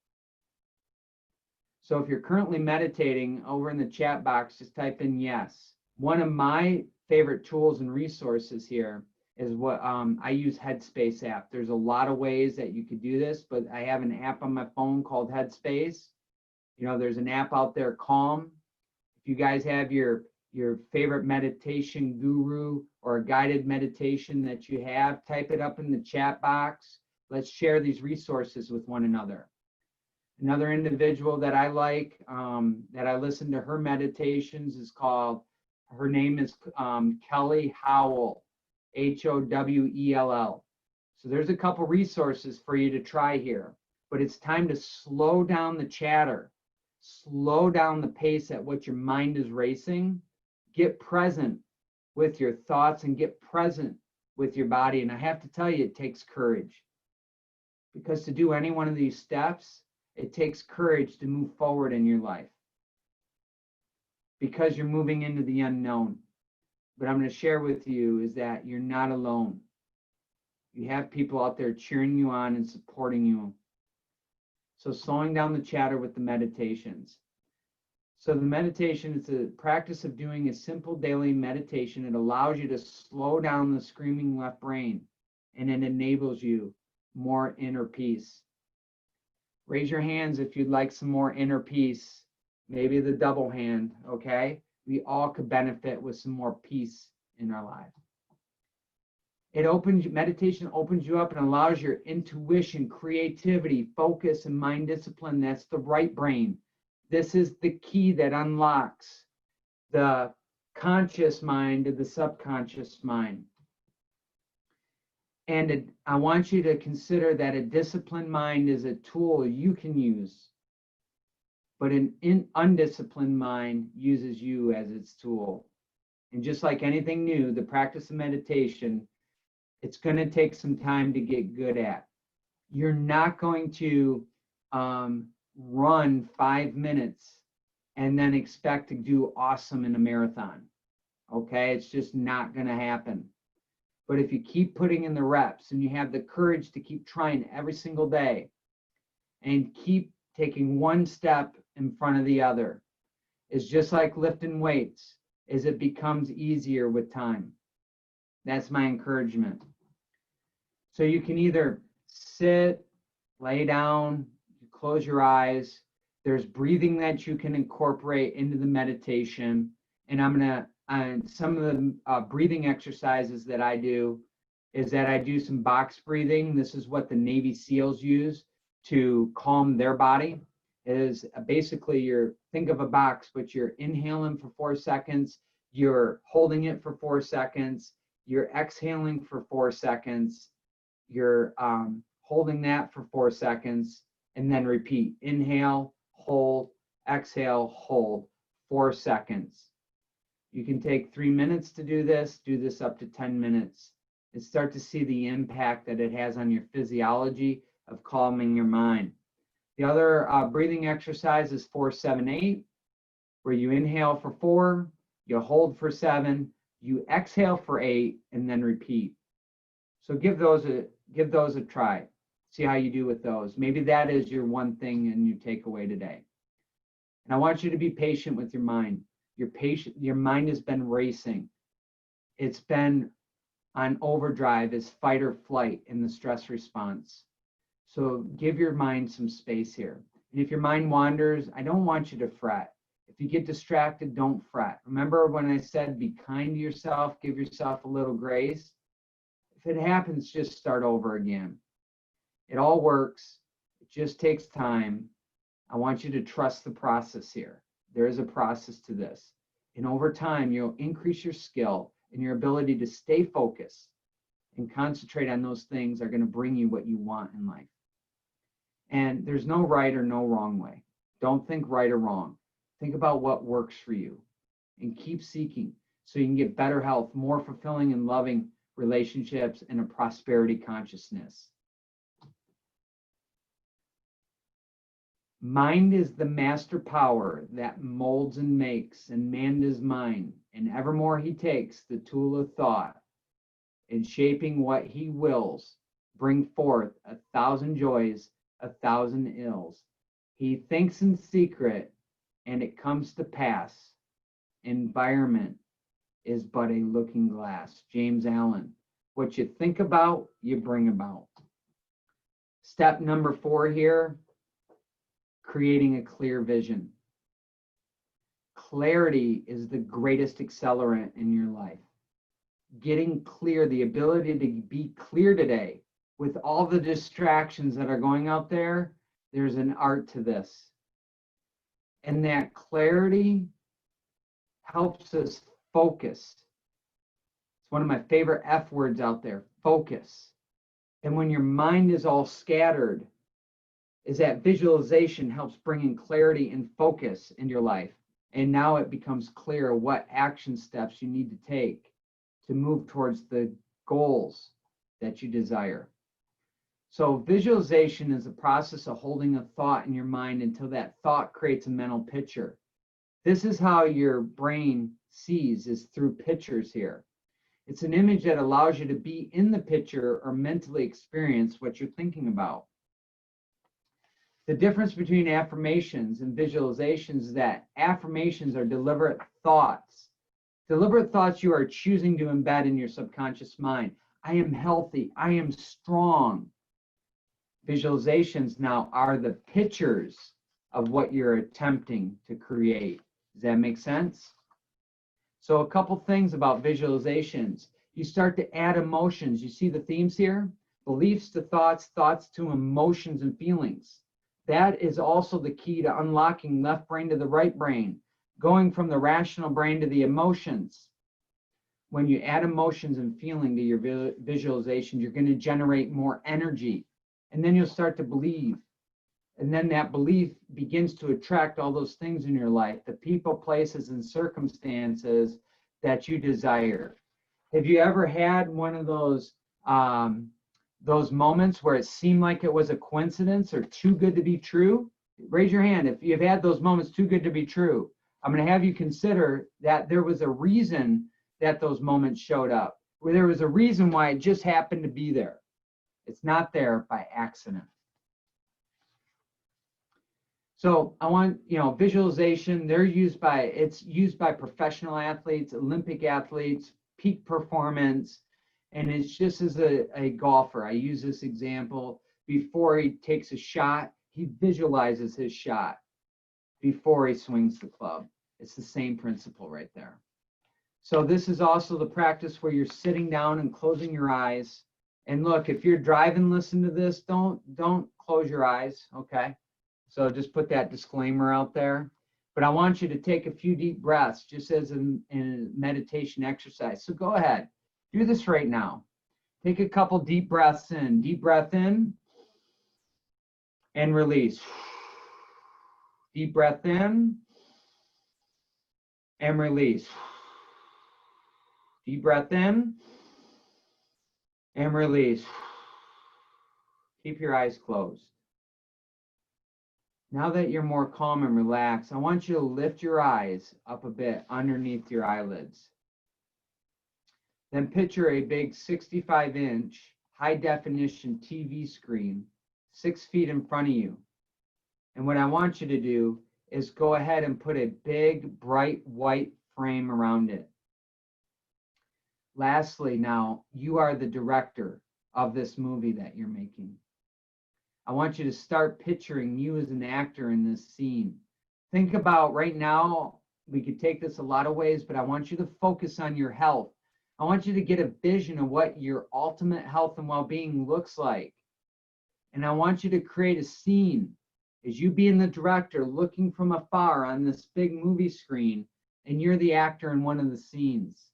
So if you're currently meditating, over in the chat box, just type in yes. One of my favorite tools and resources here is what I use Headspace app. There's a lot of ways that you could do this, but I have an app on my phone called Headspace. You know, there's an app out there, Calm. If you guys have your favorite meditation guru or a guided meditation that you have, type it up in the chat box. Let's share these resources with one another. Another individual that I like, that I listen to her meditations, is called, her name is Kelly Howell, Howell. So there's a couple resources for you to try here, but it's time to slow down the chatter, slow down the pace at what your mind is racing, get present with your thoughts and get present with your body. And I have to tell you, it takes courage, because to do any one of these steps, it takes courage to move forward in your life, because you're moving into the unknown. But I'm going to share with you is that you're not alone. You have people out there cheering you on and supporting you. So slowing down the chatter with the meditations. So the meditation is a practice of doing a simple daily meditation. It allows you to slow down the screaming left brain, and it enables you more inner peace. Raise your hands if you'd like some more inner peace, maybe the double hand, okay? We all could benefit with some more peace in our lives. Meditation opens you up and allows your intuition, creativity, focus, and mind discipline. That's the right brain. This is the key that unlocks the conscious mind to the subconscious mind. And I want you to consider that a disciplined mind is a tool you can use, but an undisciplined mind uses you as its tool. And just like anything new, the practice of meditation, it's going to take some time to get good at. You're not going to run 5 minutes and then expect to do awesome in a marathon. Okay, it's just not going to happen. But if you keep putting in the reps and you have the courage to keep trying every single day and keep taking one step in front of the other, it's just like lifting weights, as it becomes easier with time. That's my encouragement. So you can either sit, lay down, close your eyes. There's breathing that you can incorporate into the meditation. And I'm going to, some of the breathing exercises that I do is that I do some box breathing. This is what the Navy SEALs use to calm their body. It is basically think of a box, but you're inhaling for 4 seconds, you're holding it for 4 seconds, you're exhaling for 4 seconds, you're holding that for 4 seconds, and then repeat. Inhale, hold, exhale, hold, 4 seconds. You can take 3 minutes to do this up to 10 minutes, and start to see the impact that it has on your physiology of calming your mind. The other breathing exercise is 4-7-8, where you inhale for 4, you hold for 7, you exhale for 8, and then repeat. So give those a try. See how you do with those. Maybe that is your one thing and you take away today. And I want you to be patient with your mind. Your mind has been racing. It's been on overdrive as fight or flight in the stress response. So give your mind some space here. And if your mind wanders, I don't want you to fret. If you get distracted, don't fret. Remember when I said be kind to yourself, give yourself a little grace? If it happens, just start over again. It all works. It just takes time. I want you to trust the process here. There is a process to this. And over time, you'll increase your skill and your ability to stay focused and concentrate on those things are going to bring you what you want in life. And there's no right or no wrong way. Don't think right or wrong. Think about what works for you and keep seeking so you can get better health, more fulfilling and loving relationships, and a prosperity consciousness. Mind is the master power that molds and makes, and man is mind, and evermore he takes the tool of thought, in shaping what he wills, bring forth 1,000 joys, 1,000 ills. He thinks in secret, and it comes to pass. Environment is but a looking glass. James Allen. What you think about, you bring about. Step number 4 here, creating a clear vision. Clarity is the greatest accelerant in your life. Getting clear, the ability to be clear today with all the distractions that are going out there, there's an art to this. And that clarity helps us focus. It's one of my favorite F words out there, focus. And when your mind is all scattered, is that visualization helps bring in clarity and focus in your life. And now it becomes clear what action steps you need to take to move towards the goals that you desire. So visualization is the process of holding a thought in your mind until that thought creates a mental picture. This is how your brain sees, is through pictures here. It's an image that allows you to be in the picture or mentally experience what you're thinking about. The difference between affirmations and visualizations is that affirmations are deliberate thoughts. Deliberate thoughts you are choosing to embed in your subconscious mind. I am healthy. I am strong. Visualizations now are the pictures of what you're attempting to create. Does that make sense? So a couple things about visualizations. You start to add emotions. You see the themes here? Beliefs to thoughts, thoughts to emotions and feelings. That is also the key to unlocking left brain to the right brain, going from the rational brain to the emotions. When you add emotions and feeling to your visualization, you're going to generate more energy. And then you'll start to believe. And then that belief begins to attract all those things in your life, the people, places, and circumstances that you desire. Have you ever had one of those moments where it seemed like it was a coincidence or too good to be true? Raise your hand if you've had those moments too good to be true. I'm going to have you consider that there was a reason that those moments showed up, where there was a reason why it just happened to be there. It's not there by accident. So I want, visualization, it's used by professional athletes, Olympic athletes, peak performance. And it's just as a golfer. I use this example. Before he takes a shot, he visualizes his shot before he swings the club. It's the same principle right there. So this is also the practice where you're sitting down and closing your eyes. And look, if you're driving, listen to this, don't close your eyes, okay? So just put that disclaimer out there. But I want you to take a few deep breaths just as in meditation exercise. So go ahead, do this right now. Take a couple deep breaths in. Deep breath in and release. Deep breath in and release. Deep breath in and release. Keep your eyes closed. Now that you're more calm and relaxed, I want you to lift your eyes up a bit underneath your eyelids. Then picture a big 65-inch high-definition TV screen 6 feet in front of you. And what I want you to do is go ahead and put a big, bright white frame around it. Lastly, now, you are the director of this movie that you're making. I want you to start picturing you as an actor in this scene. Think about right now, we could take this a lot of ways, but I want you to focus on your health. I want you to get a vision of what your ultimate health and well-being looks like. And I want you to create a scene as you being the director looking from afar on this big movie screen, and you're the actor in one of the scenes.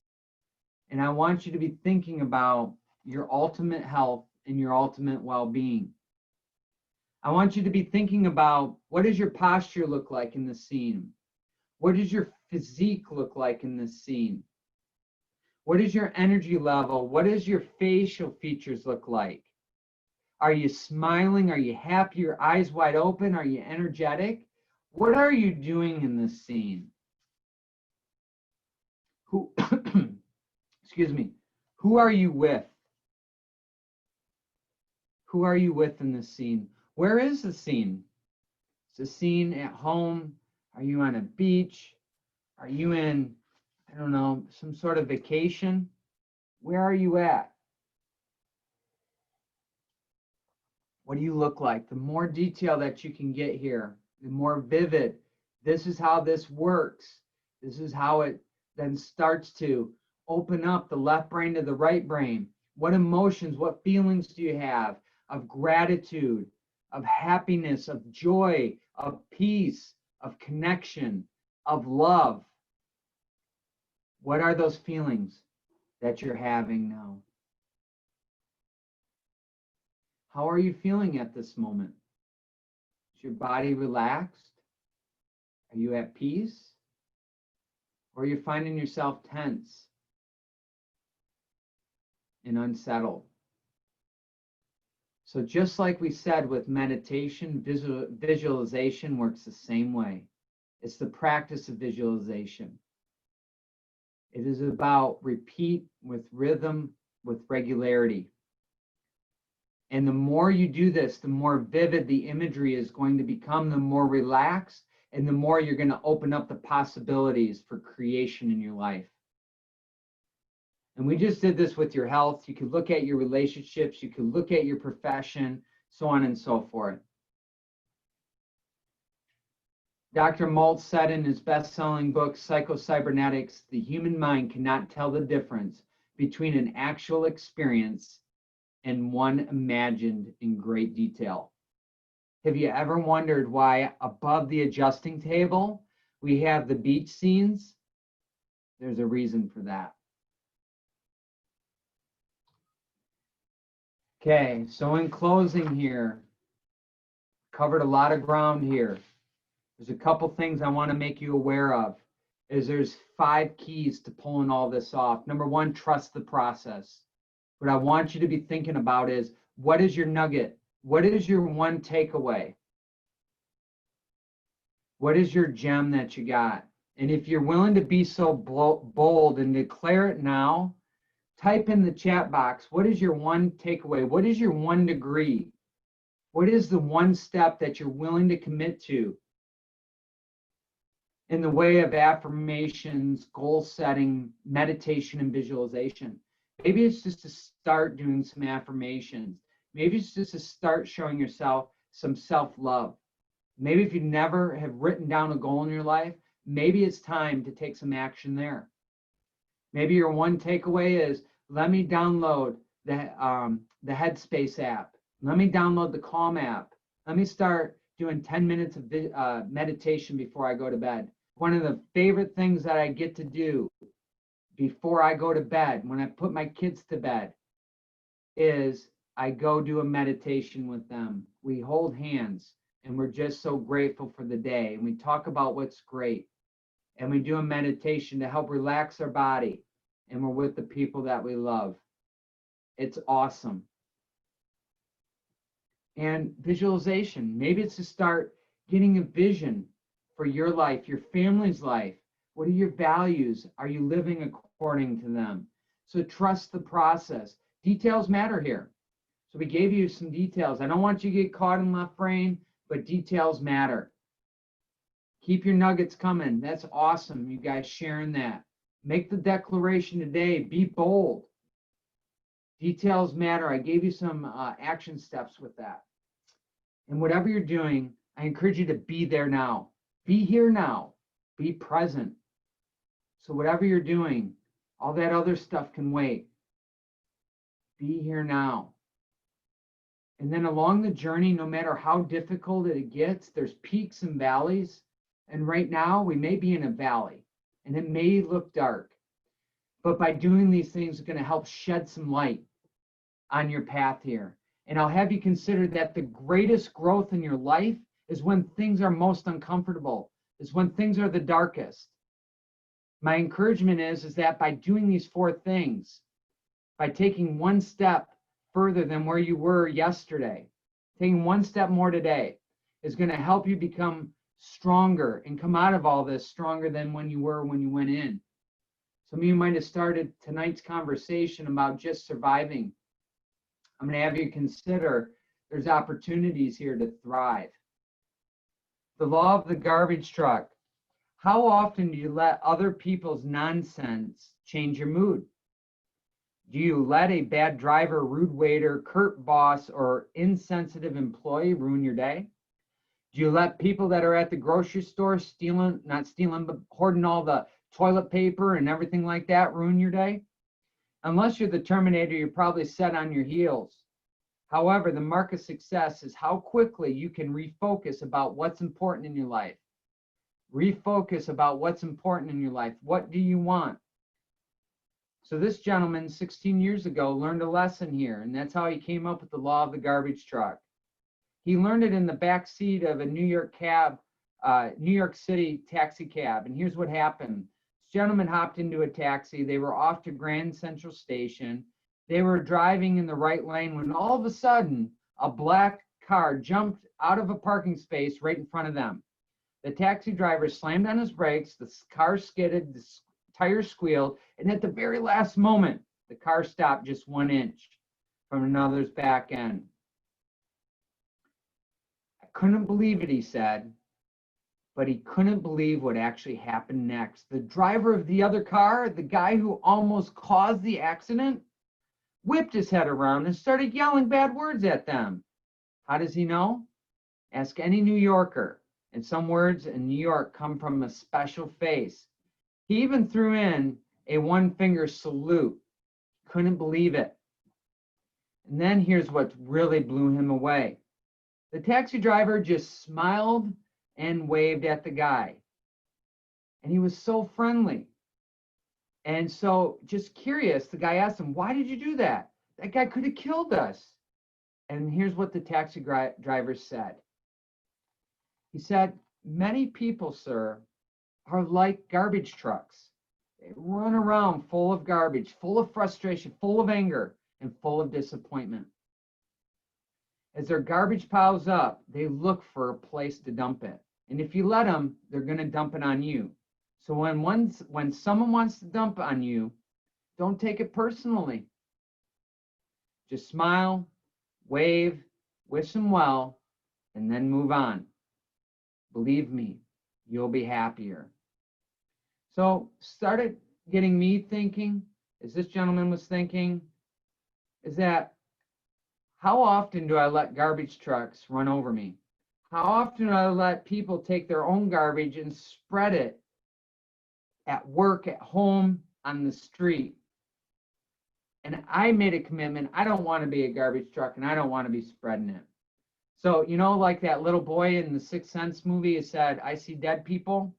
And I want you to be thinking about your ultimate health and your ultimate well-being. I want you to be thinking about, what does your posture look like in the scene? What does your physique look like in this scene? What is your energy level? What does your facial features look like? Are you smiling? Are you happy? Your eyes wide open? Are you energetic? What are you doing in this scene? Who, excuse me, who are you with? Who are you with in this scene? Where is the scene? Is the scene at home? Are you on a beach? Are you in, I don't know, some sort of vacation? Where are you at? What do you look like? The more detail that you can get here, the more vivid. This is how this works. This is how it then starts to open up the left brain to the right brain. What emotions, what feelings do you have of gratitude, of happiness, of joy, of peace, of connection, of love? What are those feelings that you're having now? How are you feeling at this moment? Is your body relaxed? Are you at peace? Or are you finding yourself tense and unsettled? So just like we said with meditation, visualization works the same way. It's the practice of visualization. It is about repeat with rhythm, with regularity. And the more you do this, the more vivid the imagery is going to become, the more relaxed, and the more you're going to open up the possibilities for creation in your life. And we just did this with your health. You could look at your relationships, you could look at your profession, so on and so forth. Dr. Maltz said in his best-selling book, Psycho-Cybernetics, the human mind cannot tell the difference between an actual experience and one imagined in great detail. Have you ever wondered why above the adjusting table, we have the beach scenes? There's a reason for that. Okay, so in closing here, covered a lot of ground here. There's a couple things I want to make you aware of. There's 5 keys to pulling all this off. Number 1, trust the process. What I want you to be thinking about is, what is your nugget? What is your one takeaway? What is your gem that you got? And if you're willing to be so bold and declare it now, type in the chat box, what is your one takeaway? What is your 1 degree? What is the one step that you're willing to commit to in the way of affirmations, goal setting, meditation, and visualization? Maybe it's just to start doing some affirmations. Maybe it's just to start showing yourself some self-love. Maybe if you never have written down a goal in your life, maybe it's time to take some action there. Maybe your one takeaway is, let me download the Headspace app. Let me download the Calm app. Let me start doing 10 minutes of meditation before I go to bed. One of the favorite things that I get to do before I go to bed, when I put my kids to bed, is I go do a meditation with them. We hold hands and we're just so grateful for the day. And we talk about what's great. And we do a meditation to help relax our body. And we're with the people that we love. It's awesome. And visualization, maybe it's to start getting a vision for your life, your family's life. What are your values? Are you living according to them? So trust the process. Details matter here. So we gave you some details. I don't want you to get caught in left brain, but details matter. Keep your nuggets coming. That's awesome, you guys sharing that. Make the declaration today. Be bold. Details matter. I gave you some action steps with that. And whatever you're doing, I encourage you to be there now. Be here now. Be present. So whatever you're doing, all that other stuff can wait. Be here now. And then along the journey, no matter how difficult it gets, there's peaks and valleys. And right now, we may be in a valley, and it may look dark. But by doing these things, it's going to help shed some light on your path here. And I'll have you consider that the greatest growth in your life is when things are most uncomfortable, is when things are the darkest. My encouragement is that by doing these 4 things, by taking one step further than where you were yesterday, taking one step more today, is going to help you become stronger and come out of all this stronger than when you were when you went in. Some of you might have started tonight's conversation about just surviving. I'm going to have you consider there's opportunities here to thrive. The law of the garbage truck. How often do you let other people's nonsense change your mood? Do you let a bad driver, rude waiter, curt boss, or insensitive employee ruin your day? Do you let people that are at the grocery store not stealing, but hoarding all the toilet paper and everything like that ruin your day? Unless you're the Terminator, you're probably set on your heels. However, the mark of success is how quickly you can refocus about what's important in your life. Refocus about what's important in your life. What do you want? So this gentleman 16 years ago learned a lesson here, and that's how he came up with the law of the garbage truck. He learned it in the back seat of a New York City taxi cab. And here's what happened. This gentleman hopped into a taxi. They were off to Grand Central Station. They were driving in the right lane when all of a sudden a black car jumped out of a parking space right in front of them. The taxi driver slammed on his brakes. The car skidded, the tires squealed, and at the very last moment, the car stopped just 1 inch from another's back end. I couldn't believe it, he said, but he couldn't believe what actually happened next. The driver of the other car, the guy who almost caused the accident, whipped his head around and started yelling bad words at them. How does he know? Ask any New Yorker. And some words in New York come from a special face. He even threw in a 1-finger salute. Couldn't believe it. And then here's what really blew him away. The taxi driver just smiled and waved at the guy. And he was so friendly. And so just curious, the guy asked him, why did you do that? That guy could have killed us. And here's what the taxi driver said. He said, many people, sir, are like garbage trucks. They run around full of garbage, full of frustration, full of anger, and full of disappointment. As their garbage piles up, they look for a place to dump it. And if you let them, they're going to dump it on you. So when someone wants to dump on you, don't take it personally. Just smile, wave, wish them well, and then move on. Believe me, you'll be happier. So started getting me thinking, as this gentleman was thinking, is that how often do I let garbage trucks run over me? How often do I let people take their own garbage and spread it at work, at home, on the street? And I made a commitment. I don't want to be a garbage truck, and I don't want to be spreading it. So, like that little boy in the Sixth Sense movie who said, I see dead people.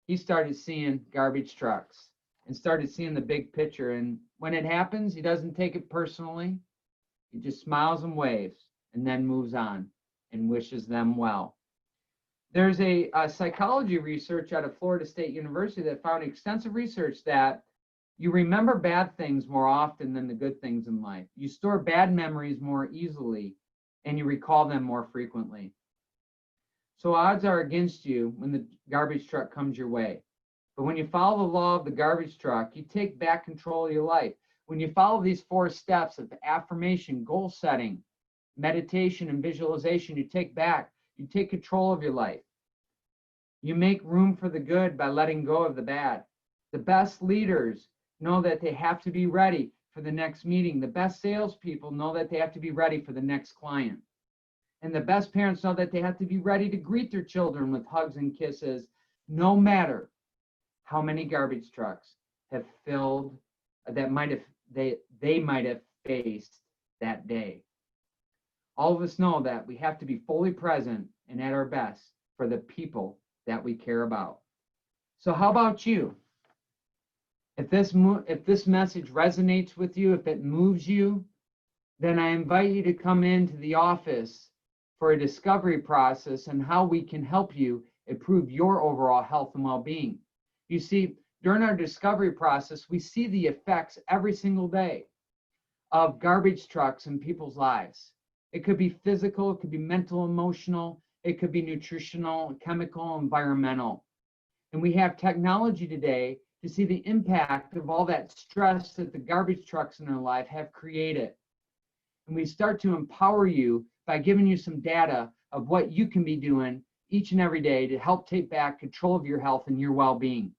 He started seeing garbage trucks and started seeing the big picture. And when it happens, he doesn't take it personally. He just smiles and waves and then moves on and wishes them well. There's a psychology research out of Florida State University that found extensive research that you remember bad things more often than the good things in life. You store bad memories more easily and you recall them more frequently. So odds are against you when the garbage truck comes your way. But when you follow the law of the garbage truck, you take back control of your life. When you follow these 4 steps of affirmation, goal setting, meditation, and visualization, you take control of your life. You make room for the good by letting go of the bad. The best leaders know that they have to be ready for the next meeting. The best salespeople know that they have to be ready for the next client. And the best parents know that they have to be ready to greet their children with hugs and kisses, no matter how many garbage trucks have filled that they might have faced that day. All of us know that we have to be fully present and at our best for the people that we care about. So how about you? If this message resonates with you, if it moves you, then I invite you to come into the office for a discovery process and how we can help you improve your overall health and well-being. You see, during our discovery process, we see the effects every single day of garbage trucks in people's lives. It could be physical, it could be mental, emotional, it could be nutritional, chemical, environmental. And we have technology today to see the impact of all that stress that the garbage trucks in our life have created. And we start to empower you by giving you some data of what you can be doing each and every day to help take back control of your health and your well-being.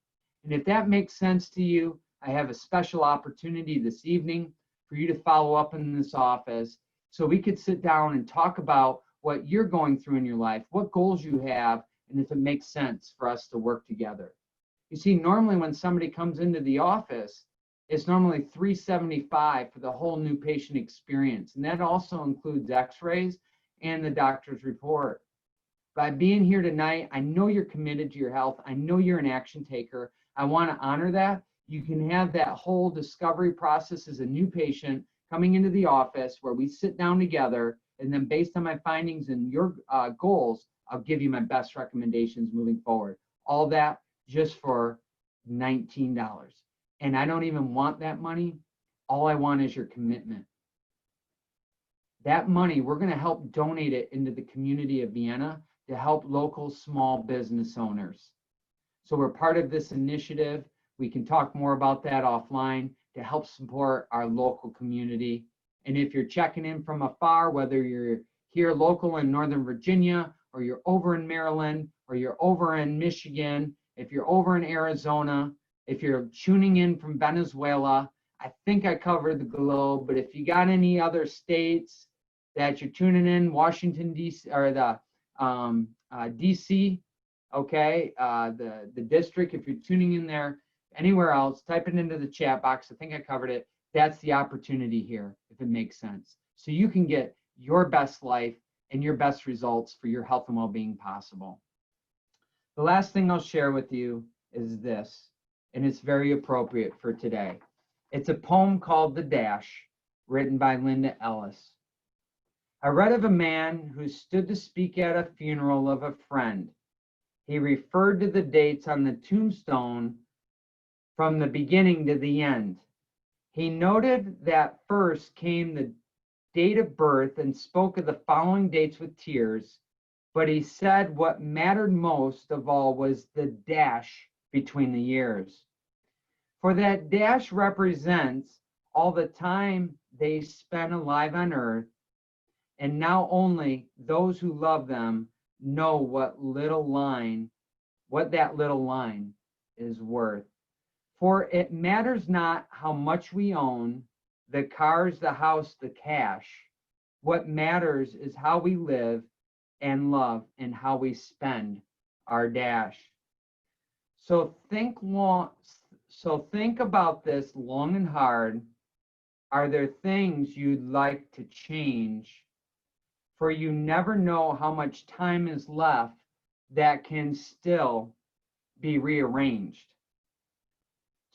And if that makes sense to you, I have a special opportunity this evening for you to follow up in this office so we could sit down and talk about what you're going through in your life, what goals you have, and if it makes sense for us to work together. You see, normally when somebody comes into the office, it's normally $375 for the whole new patient experience. And that also includes x-rays and the doctor's report. By being here tonight, I know you're committed to your health. I know you're an action taker. I want to honor that. You can have that whole discovery process as a new patient coming into the office where we sit down together, and then based on my findings and your goals, I'll give you my best recommendations moving forward. All that just for $19. And I don't even want that money. All I want is your commitment. That money, we're going to help donate it into the community of Vienna to help local small business owners. So we're part of this initiative. We can talk more about that offline to help support our local community. And if you're checking in from afar, whether you're here local in Northern Virginia, or you're over in Maryland, or you're over in Michigan, if you're over in Arizona, if you're tuning in from Venezuela, I think I covered the globe, but if you got any other states that you're tuning in, Washington, D.C., or the D.C., okay, the district, if you're tuning in there, anywhere else, type it into the chat box. I think I covered it. That's the opportunity here, if it makes sense. So you can get your best life and your best results for your health and well-being possible. The last thing I'll share with you is this, and it's very appropriate for today. It's a poem called The Dash, written by Linda Ellis. I read of a man who stood to speak at a funeral of a friend. He referred to the dates on the tombstone from the beginning to the end. He noted that first came the date of birth and spoke of the following dates with tears. But he said what mattered most of all was the dash between the years. For that dash represents all the time they spent alive on earth, and now only those who love them know what that little line is worth. For it matters not how much we own, the cars, the house, the cash. What matters is how we live and love and how we spend our dash. So think about this long and hard. Are there things you'd like to change? For you never know how much time is left that can still be rearranged.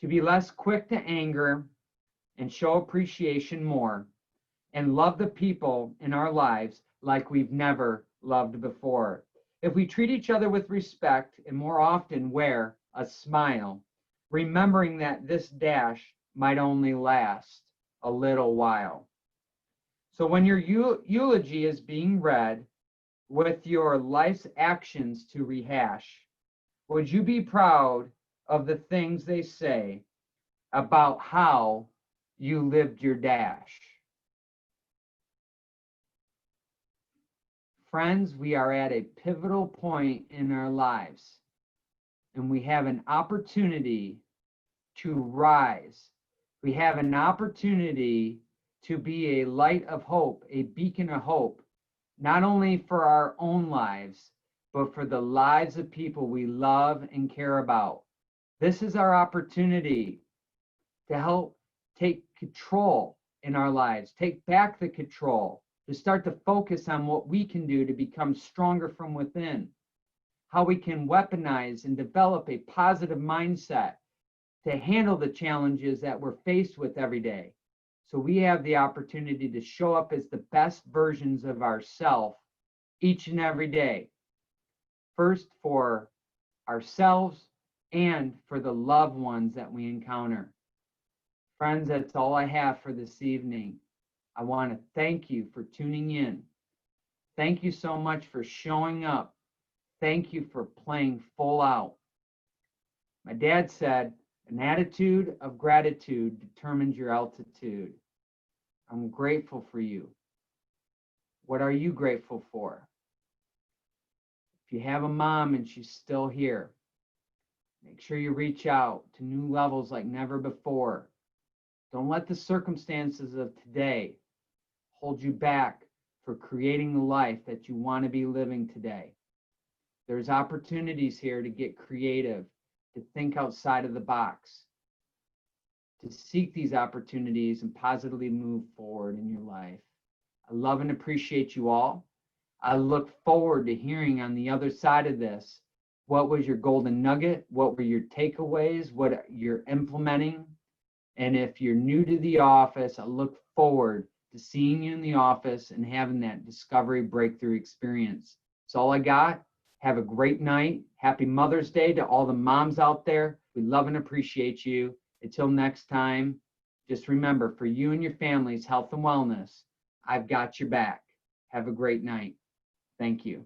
To be less quick to anger and show appreciation more, and love the people in our lives like we've never loved before. If we treat each other with respect and more often wear a smile, remembering that this dash might only last a little while. So when your eulogy is being read with your life's actions to rehash, would you be proud of the things they say about how you lived your dash? Friends, we are at a pivotal point in our lives, and we have an opportunity to rise. We have an opportunity to be a light of hope, a beacon of hope, not only for our own lives, but for the lives of people we love and care about. This is our opportunity to help take control in our lives, take back the control, to start to focus on what we can do to become stronger from within, how we can weaponize and develop a positive mindset to handle the challenges that we're faced with every day. So we have the opportunity to show up as the best versions of ourselves each and every day. First for ourselves and for the loved ones that we encounter. Friends, that's all I have for this evening. I want to thank you for tuning in. Thank you so much for showing up. Thank you for playing full out. My dad said, an attitude of gratitude determines your altitude. I'm grateful for you. What are you grateful for? If you have a mom and she's still here, make sure you reach out to new levels like never before. Don't let the circumstances of today hold you back for creating the life that you want to be living today. There's opportunities here to get creative, to think outside of the box, to seek these opportunities and positively move forward in your life. I love and appreciate you all. I look forward to hearing on the other side of this, what was your golden nugget? What were your takeaways? What you're implementing? And if you're new to the office, I look forward to seeing you in the office and having that discovery breakthrough experience. That's all I got. Have a great night. Happy Mother's Day to all the moms out there. We love and appreciate you. Until next time, just remember, for you and your family's health and wellness, I've got your back. Have a great night. Thank you.